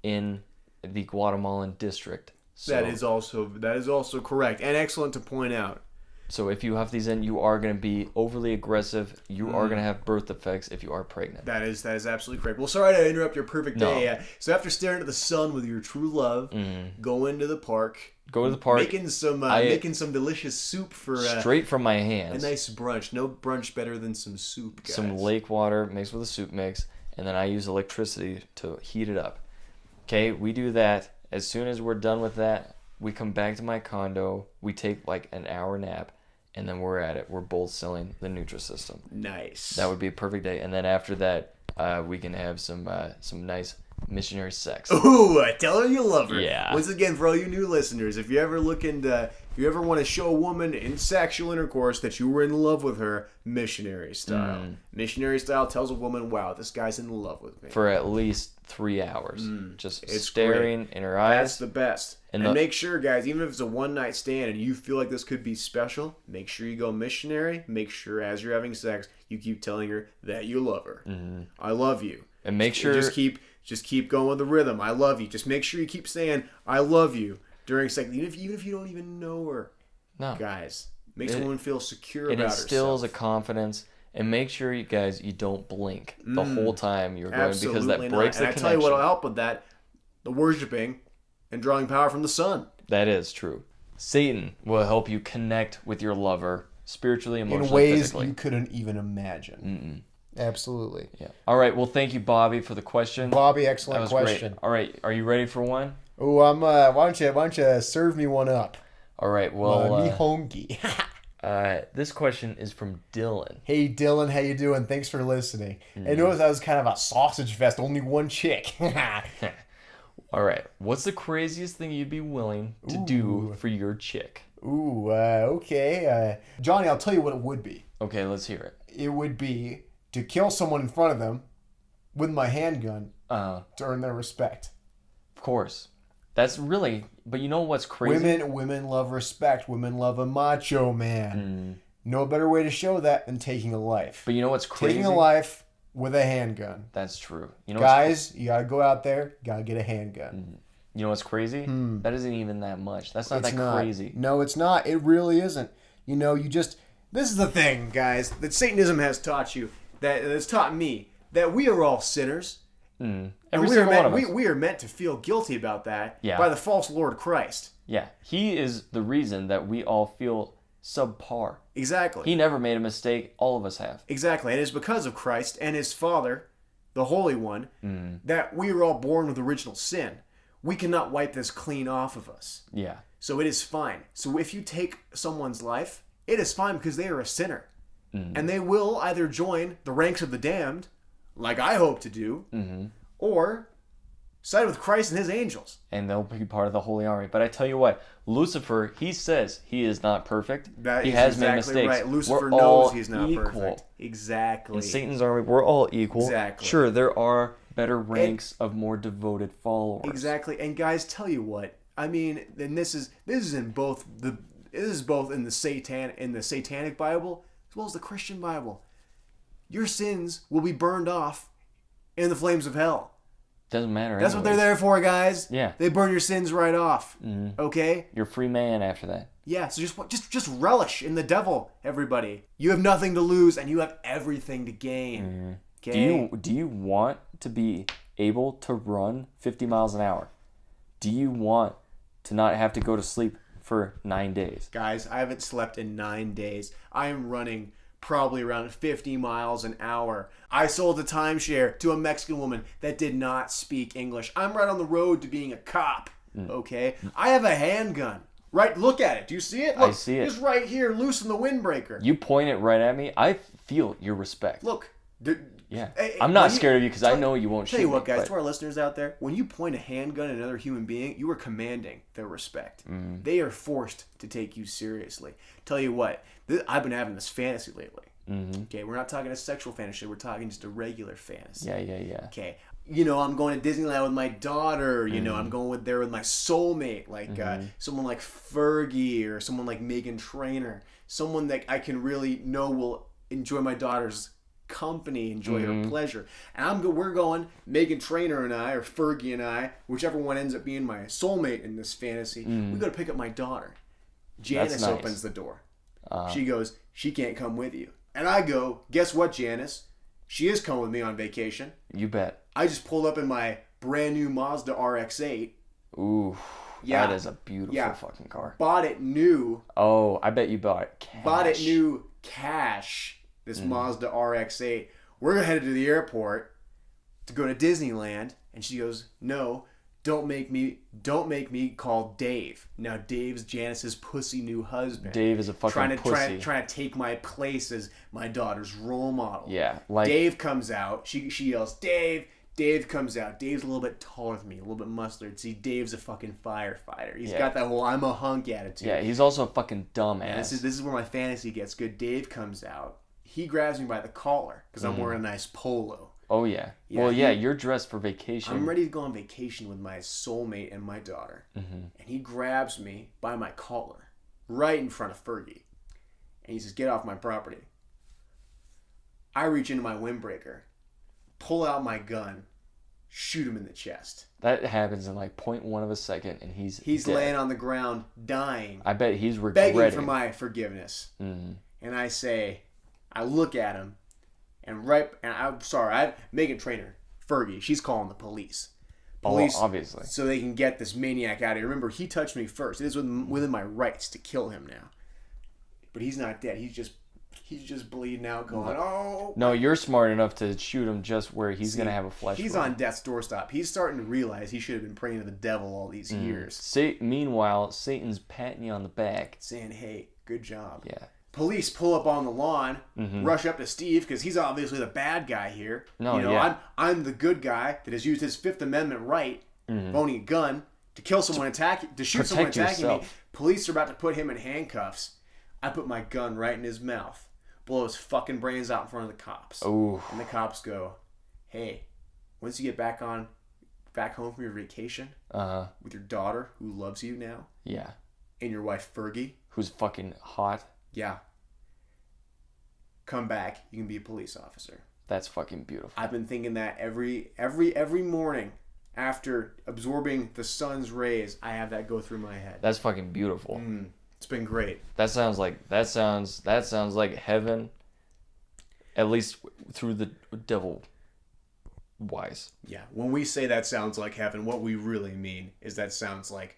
in the Guatemalan district. So, that is also correct and excellent to point out. So if you have these in, you are going to be overly aggressive. You are going to have birth defects if you are pregnant. That is absolutely correct. Well, sorry to interrupt your perfect day. So after staring at the sun with your true love, go into the park. Go to the park. Making some delicious soup for straight from my hands. A nice brunch. No brunch better than some soup, guys. Some lake water mixed with a soup mix, and then I use electricity to heat it up. Okay, we do that. As soon as we're done with that, we come back to my condo. We take like an hour nap, and then we're at it. We're both selling the Nutrisystem. Nice. That would be a perfect day. And then after that, we can have some nice missionary sex. Ooh, tell her you love her. Yeah. Once again, for all you new listeners, if you ever want to show a woman in sexual intercourse that you were in love with her, missionary style. Missionary style tells a woman, wow, this guy's in love with me. For at least 3 hours. Just staring in her eyes. That's the best. And make sure, guys, even if it's a one-night stand and you feel like this could be special, make sure you go missionary. Make sure as you're having sex, you keep telling her that you love her. I love you. And make sure... Just keep going with the rhythm. I love you. Just make sure you keep saying, I love you during sex. Even if you don't even know her. No. Guys, makes a woman feel secure about herself. It instills a confidence. And make sure, you guys, you don't blink the whole time you're going, because that breaks the connection. And I tell you what will help with that, the worshiping and drawing power from the sun. That is true. Satan will help you connect with your lover spiritually, emotionally, in ways physically. You couldn't even imagine. Absolutely. Yeah. All right. Well, thank you, Bobby, for the question. Bobby, excellent question. Great. All right. Are you ready for one? Oh, I'm. Why don't you serve me one up? All right. Well, me honky. This question is from Dylan. Hey, Dylan, how you doing? Thanks for listening. I noticed that was kind of a sausage fest. Only one chick. All right. What's the craziest thing you'd be willing to do for your chick? Okay. Johnny, I'll tell you what it would be. Okay, let's hear it. It would be to kill someone in front of them with my handgun to earn their respect. Of course. That's really... But you know what's crazy? Women love respect. Women love a macho man. No better way to show that than taking a life. But you know what's crazy? Taking a life with a handgun. That's true. You know, guys, you gotta go out there, gotta get a handgun. You know what's crazy? That isn't even that much. That's not crazy. No, it's not. It really isn't. You know, this is the thing, guys, that Satanism has taught you, that it's taught me, that we are all sinners. Every single one of us. We are meant to feel guilty about that by the false Lord Christ. Yeah, he is the reason that we all feel subpar. Exactly. He never made a mistake. All of us have. Exactly. And it's because of Christ and his Father, the Holy One, that we are all born with original sin. We cannot wipe this clean off of us. Yeah. So it is fine. So if you take someone's life, it is fine because they are a sinner. And they will either join the ranks of the damned, like I hope to do, or side with Christ and his angels. And they'll be part of the Holy Army. But I tell you what, Lucifer, he says he is not perfect. He has made mistakes. Right. Lucifer knows he's not perfect. Exactly. In Satan's army, we're all equal. Exactly. Sure, there are better ranks of more devoted followers. Exactly. And guys, tell you what, I mean, then this is both in the Satanic Bible as well as the Christian Bible. Your sins will be burned off in the flames of hell. Doesn't matter. That's what they're there for, guys. Yeah. They burn your sins right off. Mm-hmm. Okay? You're a free man after that. Yeah, so just relish in the devil, everybody. You have nothing to lose and you have everything to gain. Mm-hmm. Okay? Do you want to be able to run 50 miles an hour? Do you want to not have to go to sleep for 9 days? Guys, I haven't slept in 9 days. I am running probably around 50 miles an hour. I sold a timeshare to a Mexican woman that did not speak English. I'm right on the road to being a cop, okay? I have a handgun. Right, look at it. Do you see it? Look, I see it. It's right here, loose in the windbreaker. You point it right at me, I feel your respect. Look. Yeah. I'm not scared of you because I know you won't shoot me. Tell you what, guys, to our listeners out there, when you point a handgun at another human being, you are commanding their respect. They are forced to take you seriously. Tell you what, I've been having this fantasy lately. Okay, we're not talking a sexual fantasy. We're talking just a regular fantasy. Yeah. Okay, you know, I'm going to Disneyland with my daughter. You know, I'm going there with my soulmate, like someone like Fergie or someone like Megan Trainor, someone that I can really know will enjoy my daughter's company, enjoy her pleasure. And we're going, Megan Trainor and I, or Fergie and I, whichever one ends up being my soulmate in this fantasy, we go to pick up my daughter. Janice opens the door. She goes, she can't come with you. And I go, guess what, Janice? She is coming with me on vacation. You bet. I just pulled up in my brand new Mazda RX-8. Ooh, yeah. That is a beautiful fucking car. Bought it new. Oh, I bet you bought cash. Bought it new cash. This Mazda RX-8. We're headed to the airport to go to Disneyland, and she goes, "No, don't make me call Dave." Now Dave's Janice's pussy new husband. Dave is a fucking pussy. Trying to take my place as my daughter's role model. Yeah, like Dave comes out. She yells, "Dave!" Dave comes out. Dave's a little bit taller than me, a little bit muscular. See, Dave's a fucking firefighter. He's got that whole "I'm a hunk" attitude. Yeah, he's also a fucking dumbass. This is where my fantasy gets good. Dave comes out. He grabs me by the collar because I'm wearing a nice polo. Oh, yeah. Well, you're dressed for vacation. I'm ready to go on vacation with my soulmate and my daughter. And he grabs me by my collar right in front of Fergie. And he says, "Get off my property." I reach into my windbreaker, pull out my gun, shoot him in the chest. That happens in like 0.1 of a second, and he's dead. Laying on the ground, dying. I bet he's regretting. Begging for my forgiveness. And I look at him, Megan Trainor, Fergie, she's calling the police. Oh, obviously. So they can get this maniac out of here. Remember, he touched me first. It is within my rights to kill him now. But he's not dead. He's just bleeding out, going, "Oh." No, you're smart enough to shoot him just where he's going to have a flesh wound. He's on death's doorstep. He's starting to realize he should have been praying to the devil all these years. Meanwhile, Satan's patting you on the back. Saying, "Hey, good job." Yeah. Police pull up on the lawn, rush up to Steve because he's obviously the bad guy here. I'm the good guy that has used his Fifth Amendment right, owning a gun, to kill someone, to shoot someone attacking me. Police are about to put him in handcuffs. I put my gun right in his mouth, blow his fucking brains out in front of the cops. Ooh. And the cops go, "Hey, once you get back home from your vacation with your daughter who loves you now, and your wife Fergie, who's fucking hot." Yeah. Come back. You can be a police officer. That's fucking beautiful. I've been thinking that every morning after absorbing the sun's rays, I have that go through my head. That's fucking beautiful. It's been great. That sounds like heaven. At least through the devil wise. Yeah. When we say that sounds like heaven, what we really mean is that sounds like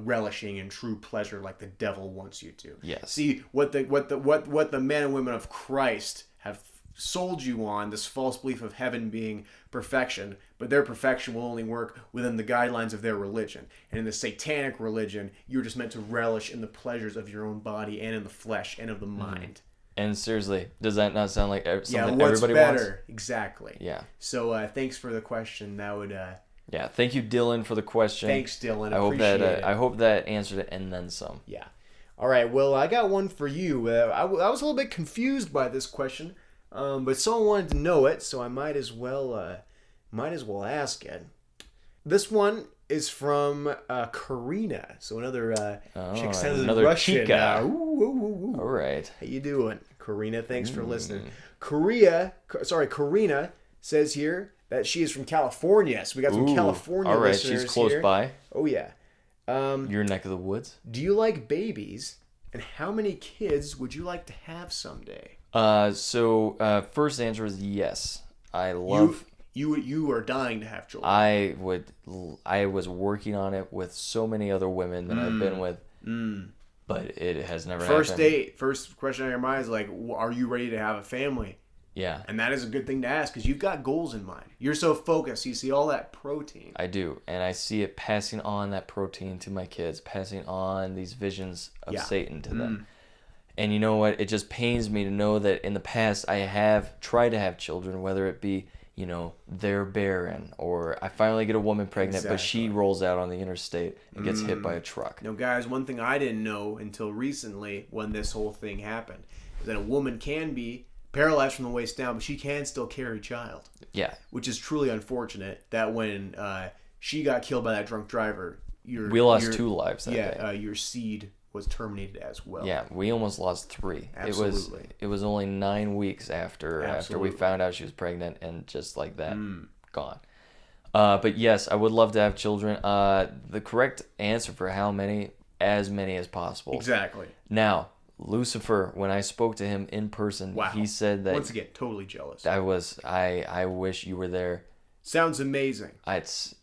relishing in true pleasure, like the devil wants you to. Yes. See what the men and women of Christ have sold you on, this false belief of heaven being perfection, but their perfection will only work within the guidelines of their religion. And in the satanic religion, you're just meant to relish in the pleasures of your own body and in the flesh and of the mind. And seriously, does that not sound like something what's everybody better? wants? Exactly. Yeah. So thanks for the question. That would. Yeah. Thank you, Dylan, for the question. Thanks, Dylan. I hope that answered it and then some. Yeah. All right. Well, I got one for you. I was a little bit confused by this question, but someone wanted to know it, so I might as well ask it. This one is from Karina. So another chick sounds another Russian. chica. Ooh. All right. How you doing, Karina? Thanks for listening. Karina says here that she is from California. So we got some California listeners here. She's close by. Oh yeah. Your neck of the woods. Do you like babies? And how many kids would you like to have someday? First answer is yes. I love. You are dying to have children. I was working on it with so many other women that I've been with, but it has never happened. First date, first question on your mind is like, are you ready to have a family? Yeah. And that is a good thing to ask because you've got goals in mind. You're so focused. You see all that protein. I do. And I see it passing on that protein to my kids, passing on these visions of Satan to them. And you know what? It just pains me to know that in the past I have tried to have children, whether it be, they're barren or I finally get a woman pregnant, but she rolls out on the interstate and gets hit by a truck. Now, guys, one thing I didn't know until recently when this whole thing happened is that a woman can be paralyzed from the waist down, but she can still carry child. Yeah. Which is truly unfortunate that when she got killed by that drunk driver, we lost 2 lives that day. Your seed was terminated as well. Yeah, we almost lost 3. Absolutely. It was only 9 weeks after we found out she was pregnant, and just like that, gone. But yes, I would love to have children. The correct answer for how many, as many as possible. Exactly. Now, Lucifer, when I spoke to him in person, he said that once again, totally jealous. I wish you were there. Sounds amazing.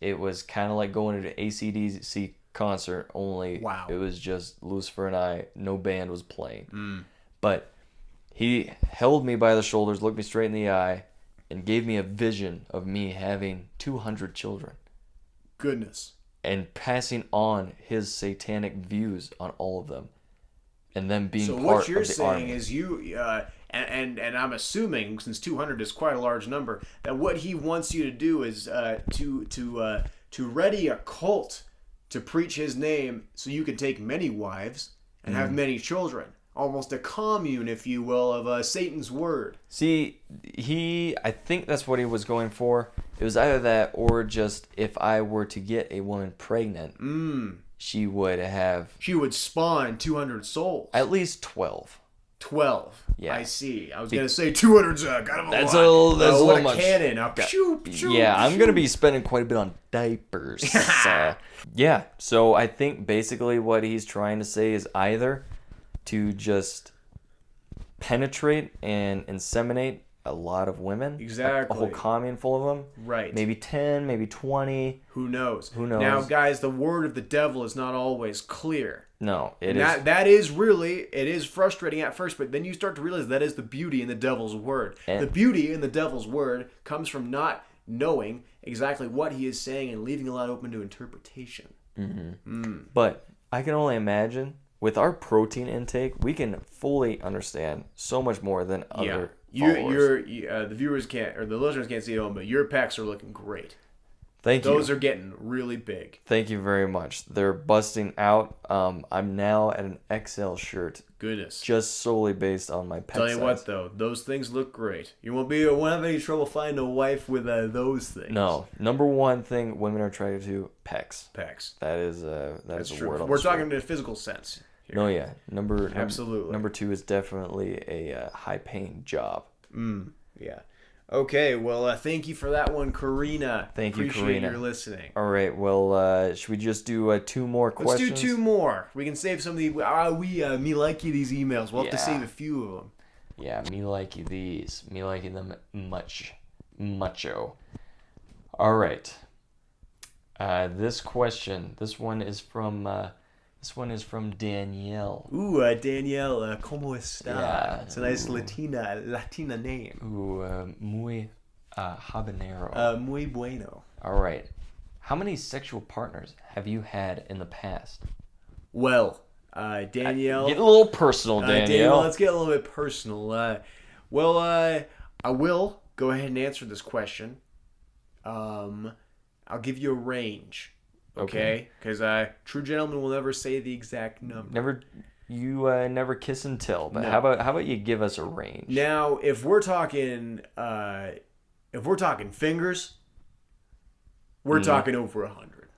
It was kind of like going to an AC/DC concert, only it was just Lucifer and I. No band was playing. But he held me by the shoulders, looked me straight in the eye, and gave me a vision of me having 200 children. Goodness. And passing on his satanic views on all of them. And then being part of the army. So what you're saying is you, and I'm assuming, since 200 is quite a large number, that what he wants you to do is to ready a cult to preach his name so you can take many wives and have many children. Almost a commune, if you will, of Satan's word. See, I think that's what he was going for. It was either that or just if I were to get a woman pregnant, she would spawn 200 souls. At least 12. 12. Yeah. I see. I was going to say 200's kind of a that's lot. That's a little much. Cannon. I'm going to be spending quite a bit on diapers. Yeah. So I think basically what he's trying to say is either to just penetrate and inseminate a lot of women. Exactly. A whole commune full of them. Right. Maybe 10, maybe 20. Who knows? Now, guys, the word of the devil is not always clear. No, That is frustrating at first, but then you start to realize that is the beauty in the devil's word. The beauty in the devil's word comes from not knowing exactly what he is saying and leaving a lot open to interpretation. But I can only imagine, with our protein intake, we can fully understand so much more than other followers. The viewers can't, or the listeners can't see it home, but your pecs are looking great. Thank you. Those are getting really big. Thank you very much. They're busting out. I'm now at an XL shirt. Goodness. Just solely based on my pec Tell you size. what, though, those things look great. You won't have any trouble finding a wife with those things. No. Number one thing women are attracted to, pecs. Pecs. That is a word on We're the talking street. in a physical sense here. No, yeah. Absolutely. Number 2 is definitely a high-paying job. Yeah. Okay, well, thank you for that one, Karina. Thank you, Karina. Appreciate your listening. All right, well, should we just do 2 more questions? Let's do 2 more. We can save some of the... me like you these emails. We'll have to save a few of them. Yeah, me like you these. Me liking them mucho. All right. This one is from Danielle. Ooh, Danielle, ¿cómo está? Yeah. It's a nice Latina name. Ooh, muy habanero. Muy bueno. All right. How many sexual partners have you had in the past? Well, Danielle... Get a little personal, Danielle. Let's get a little bit personal. I will go ahead and answer this question. I'll give you a range. Okay, because true gentlemen will never say the exact number. Never kiss and tell. But no. How about you give us a range? Now, if we're talking fingers, we're talking over 100.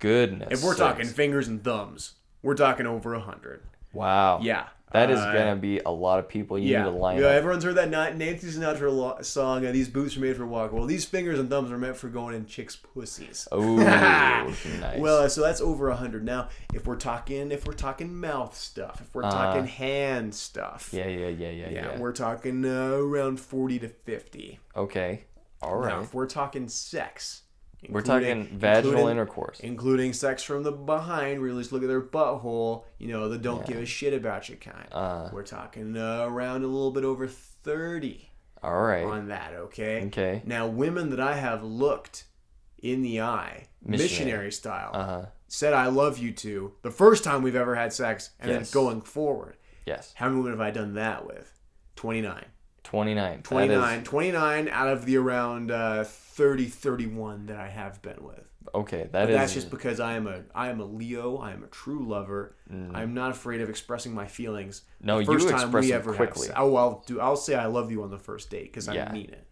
goodness. If we're talking fingers and thumbs, we're talking over 100. Wow. Yeah. That is going to be a lot of people you need to line up. Everyone's heard that Nancy Sinatra song, These Boots Are Made for Walking. Well, these fingers and thumbs are meant for going in chicks' pussies. Oh, nice. Well, so that's over 100. Now, if we're talking mouth stuff, if we're talking hand stuff. Yeah. We're talking around 40 to 50. Okay. All right. Now, if we're talking sex. We're talking vaginal intercourse. Including sex from the behind, where you just look at their butthole, the don't give a shit about you kind. We're talking around a little bit over 30. All right. On that, okay? Okay. Now, women that I have looked in the eye, missionary style, said I love you to the first time we've ever had sex, and then going forward. Yes. How many women have I done that with? 29. 29 out of the around 30, 31 that I have been with. Okay, that's just because I am a Leo. I am a true lover. I'm not afraid of expressing my feelings. No, you express them quickly. I'll say I love you on the first date because I mean it.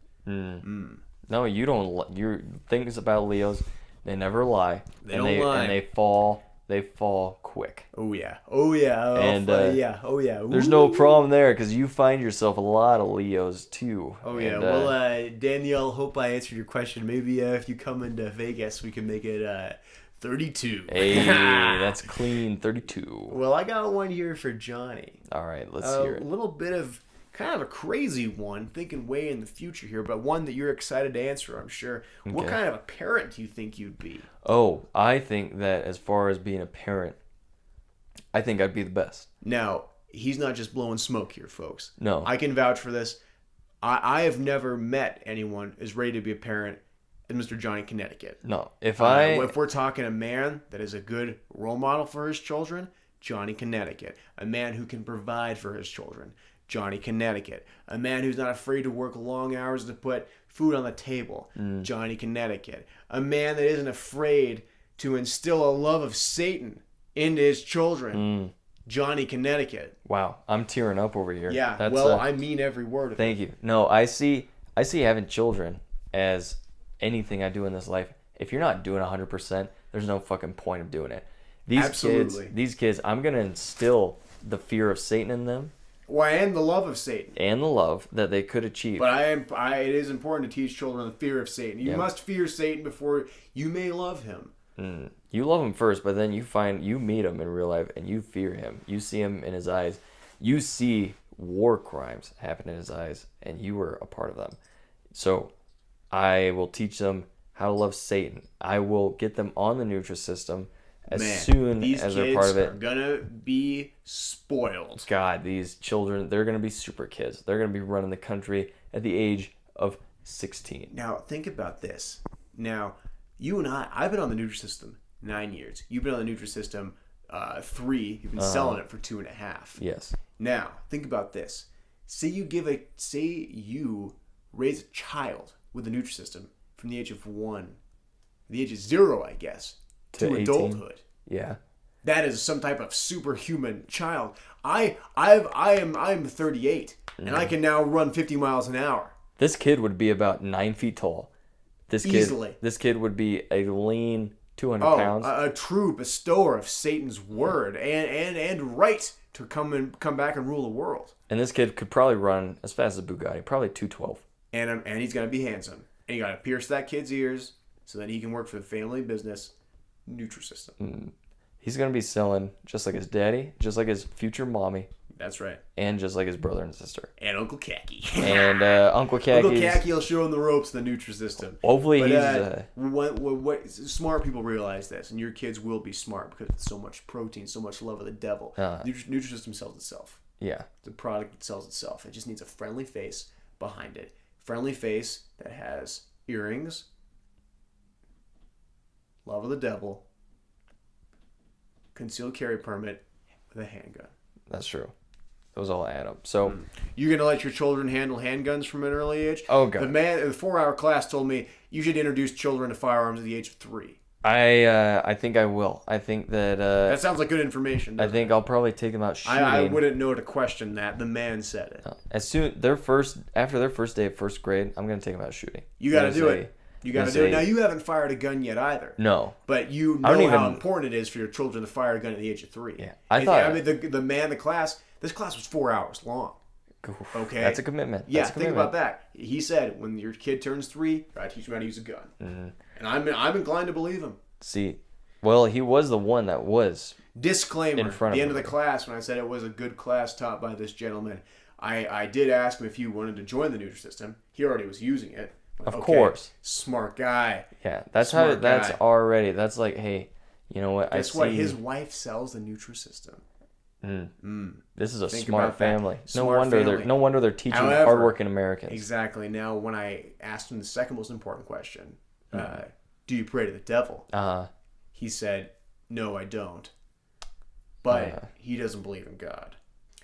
No, you don't. Your things about Leos, they never lie. They don't lie, and they fall quick. Oh yeah. And Ooh. There's no problem there because you find yourself a lot of Leos too. Oh yeah. Well, Danielle, hope I answered your question. Maybe if you come into Vegas, we can make it 32. Hey, that's clean 32. Well, I got one here for Johnny. All right, let's hear it. A little bit of kind of a crazy one, thinking way in the future here, but one that you're excited to answer, I'm sure. Okay. What kind of a parent do you think you'd be? Oh, I think that as far as being a parent, I think I'd be the best. Now, he's not just blowing smoke here, folks. No. I can vouch for this. I have never met anyone as ready to be a parent as Mr. Johnny Connecticut. No. If we're talking a man that is a good role model for his children, Johnny Connecticut. A man who can provide for his children, Johnny Connecticut. A man who's not afraid to work long hours to put food on the table, Johnny Connecticut. A man that isn't afraid to instill a love of Satan into his children, Johnny Connecticut. Wow, I'm tearing up over here. Yeah, I mean every word of it. Thank you. No, I see having children as anything I do in this life. If you're not doing 100%, there's no fucking point of doing it. These kids, I'm going to instill the fear of Satan in them. Well, and the love of Satan. And the love that they could achieve. But it is important to teach children the fear of Satan. You must fear Satan before you may love him. You love him first, but then you meet him in real life and you fear him. You see him in his eyes. You see war crimes happen in his eyes, and you were a part of them. So I will teach them how to love Satan. I will get them on the Nutrisystem as soon as they're part of it. These kids are gonna be spoiled. God, these children, they're gonna be super kids. They're gonna be running the country at the age of 16. Now think about this. Now, you and I've been on the Nutrisystem 9 years. You've been on the Nutrisystem 3. You've been selling it for 2.5. Yes. Now think about this. Say you raise a child with the Nutrisystem from the age of 1, the age of 0, I guess, to 18. Adulthood. Yeah. That is some type of superhuman child. I'm 38 and I can now run 50 miles an hour. This kid would be about 9 feet tall. Easily. This kid would be a lean 200 pounds. A true bestower of Satan's word and right to come back and rule the world. And this kid could probably run as fast as Bugatti, probably 212. And he's gonna be handsome. And you gotta pierce that kid's ears so that he can work for the family business Nutrisystem. He's gonna be selling just like his daddy, just like his future mommy. That's right. And just like his brother and sister. And Uncle Khaki. And Uncle Khaki. Uncle Khaki will show him the ropes of the Nutrisystem. Hopefully what smart people realize this, and your kids will be smart because it's so much protein, so much love of the devil. Nutrisystem sells itself. Yeah. The product that sells itself. It just needs a friendly face behind it. Friendly face that has earrings, love of the devil, concealed carry permit with a handgun. That's true. Those all add up. So you're gonna let your children handle handguns from an early age? Oh god. The 4-hour class told me you should introduce children to firearms at the age of 3. I think I will. I think that sounds like good information. I think I'll probably take them out shooting. I wouldn't know to question that. The man said it. After their first day of first grade, I'm gonna take them out shooting. You got to do it. You got to do it. Now, you haven't fired a gun yet either. No. But you know how important it is for your children to fire a gun at the age of 3. Yeah. This class was 4 hours long. Oof, okay. That's a commitment. Yeah, think about that. He said, when your kid turns 3, I teach him how to use a gun. Mm-hmm. And I'm inclined to believe him. See, well, he was the one that was. Disclaimer, at the end of the class, when I said it was a good class taught by this gentleman, I did ask him if he wanted to join the Nutrisystem. He already was using it. Of course. Smart guy. Yeah, that's like, hey, you know what? Guess what? His wife sells the Nutrisystem. This is a smart family. No wonder they're teaching hardworking Americans. Exactly. Now, when I asked him the second most important question, do you pray to the devil? He said, no, I don't. But he doesn't believe in God.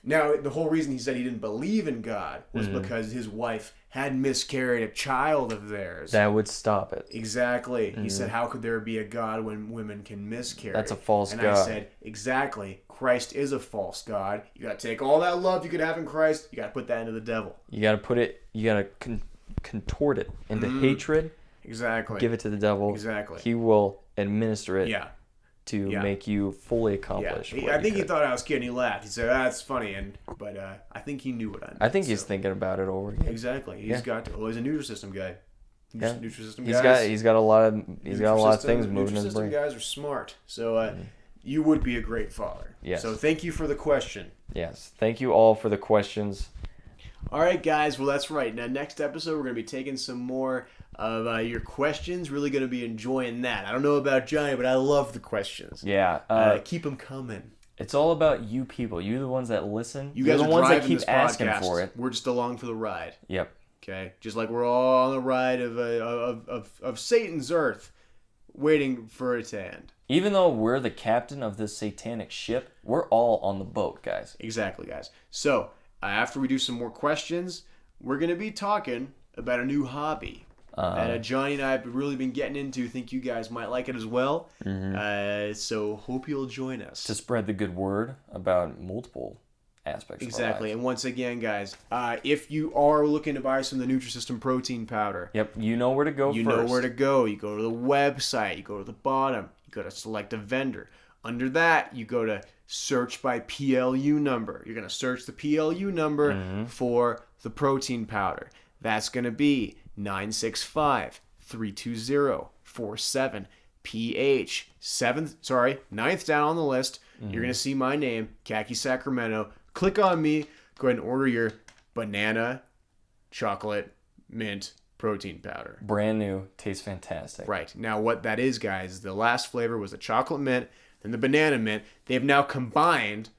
Now, the whole reason he said he didn't believe in God was because his wife had miscarried a child of theirs. That would stop it. Exactly. He said, how could there be a God when women can miscarry? That's a false God. And I said, exactly. Christ is a false God. You got to take all that love you could have in Christ, you got to put that into the devil. You got to contort it into hatred. Exactly. Give it to the devil. Exactly. He will administer it. Yeah. To make you fully accomplish. Yeah. I think he thought I was kidding. He laughed. He said, "That's funny," but I think he knew what I meant. I think he's thinking about it over again. Exactly. He's got to. Well, he's a Nutrisystem guy. Nutrisystem guys. He's got a lot of things moving in his brain. Nutrisystem guys are smart. So you would be a great father. Yes. So thank you for the question. Yes. Thank you all for the questions. All right, guys. Well, that's right. Now, next episode, we're going to be taking some more of your questions. Really going to be enjoying that. I don't know about Johnny, but I love the questions. Yeah. Keep them coming. It's all about you people. You're the ones that listen. You guys are the ones that keep asking for it. We're just along for the ride. Yep. Okay. Just like we're all on the ride of Satan's earth, waiting for it to end. Even though we're the captain of this satanic ship, we're all on the boat, guys. Exactly, guys. So, after we do some more questions, we're going to be talking about a new hobby that Johnny and I have really been getting into. Think you guys might like it as well. So, hope you'll join us. To spread the good word about multiple aspects exactly. of our lives. And once again, guys, if you are looking to buy some of the Nutrisystem protein powder. Yep, you know where to go first. You know where to go. You go to the website. You go to the bottom. You go to select a vendor. Under that, you go to search by PLU number. You're going to search the PLU number for the protein powder. That's going to be 965-320-47-PH. Ninth down on the list. You're going to see my name, Khaki Sacramento. Click on me. Go ahead and order your banana, chocolate, mint protein powder. Brand new. Tastes fantastic. Right. Now, what that is, guys, the last flavor was the chocolate mint and the banana mint. They've now combined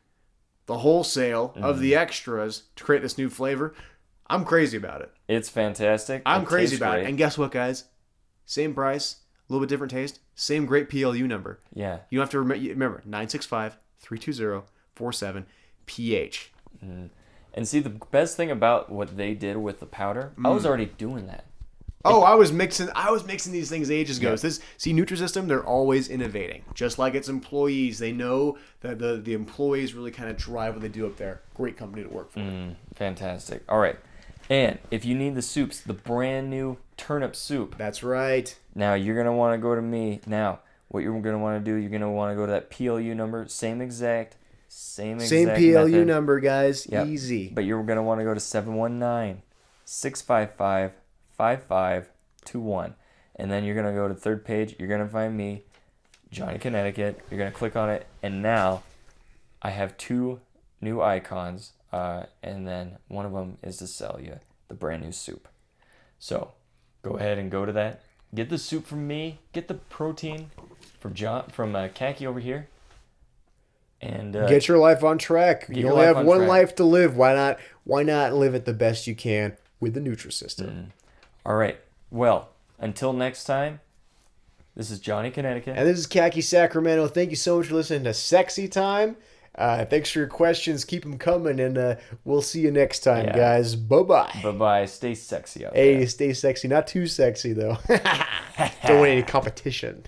the wholesale of the extras to create this new flavor. I'm crazy about it. It's fantastic. I'm crazy about it. And guess what, guys? Same price, a little bit different taste, same great PLU number. Yeah. You don't have to remember 965-320-47-PH. And see, the best thing about what they did with the powder, I was already doing that. I was mixing these things ages ago. Yeah. Nutrisystem, they're always innovating. Just like its employees. They know that the employees really kind of drive what they do up there. Great company to work for. Fantastic. All right. And if you need the soups, the brand new turnip soup. That's right. Now, you're going to want to go to me. Now, what you're going to want to do, you're going to want to go to that PLU number. Same exact PLU method. number, guys. Yep. Easy. But you're going to want to go to 719-655-5521. And then you're going to go to the third page. You're going to find me, Johnny Connecticut. You're going to click on it. And now I have 2 new icons. And then one of them is to sell you the brand new soup. So go ahead and go to that. Get the soup from me. Get the protein from Khaki over here. And get your life on track. You only have one life to live. Why not live it the best you can with the Nutrisystem? All right. Well, until next time, this is Johnny Connecticut. And this is Khaki Sacramento. Thank you so much for listening to Sexy Time. Thanks for your questions. Keep them coming, and we'll see you next time, guys. Bye-bye. Bye-bye. Stay sexy out there. Hey, stay sexy. Not too sexy, though. Don't want any competition.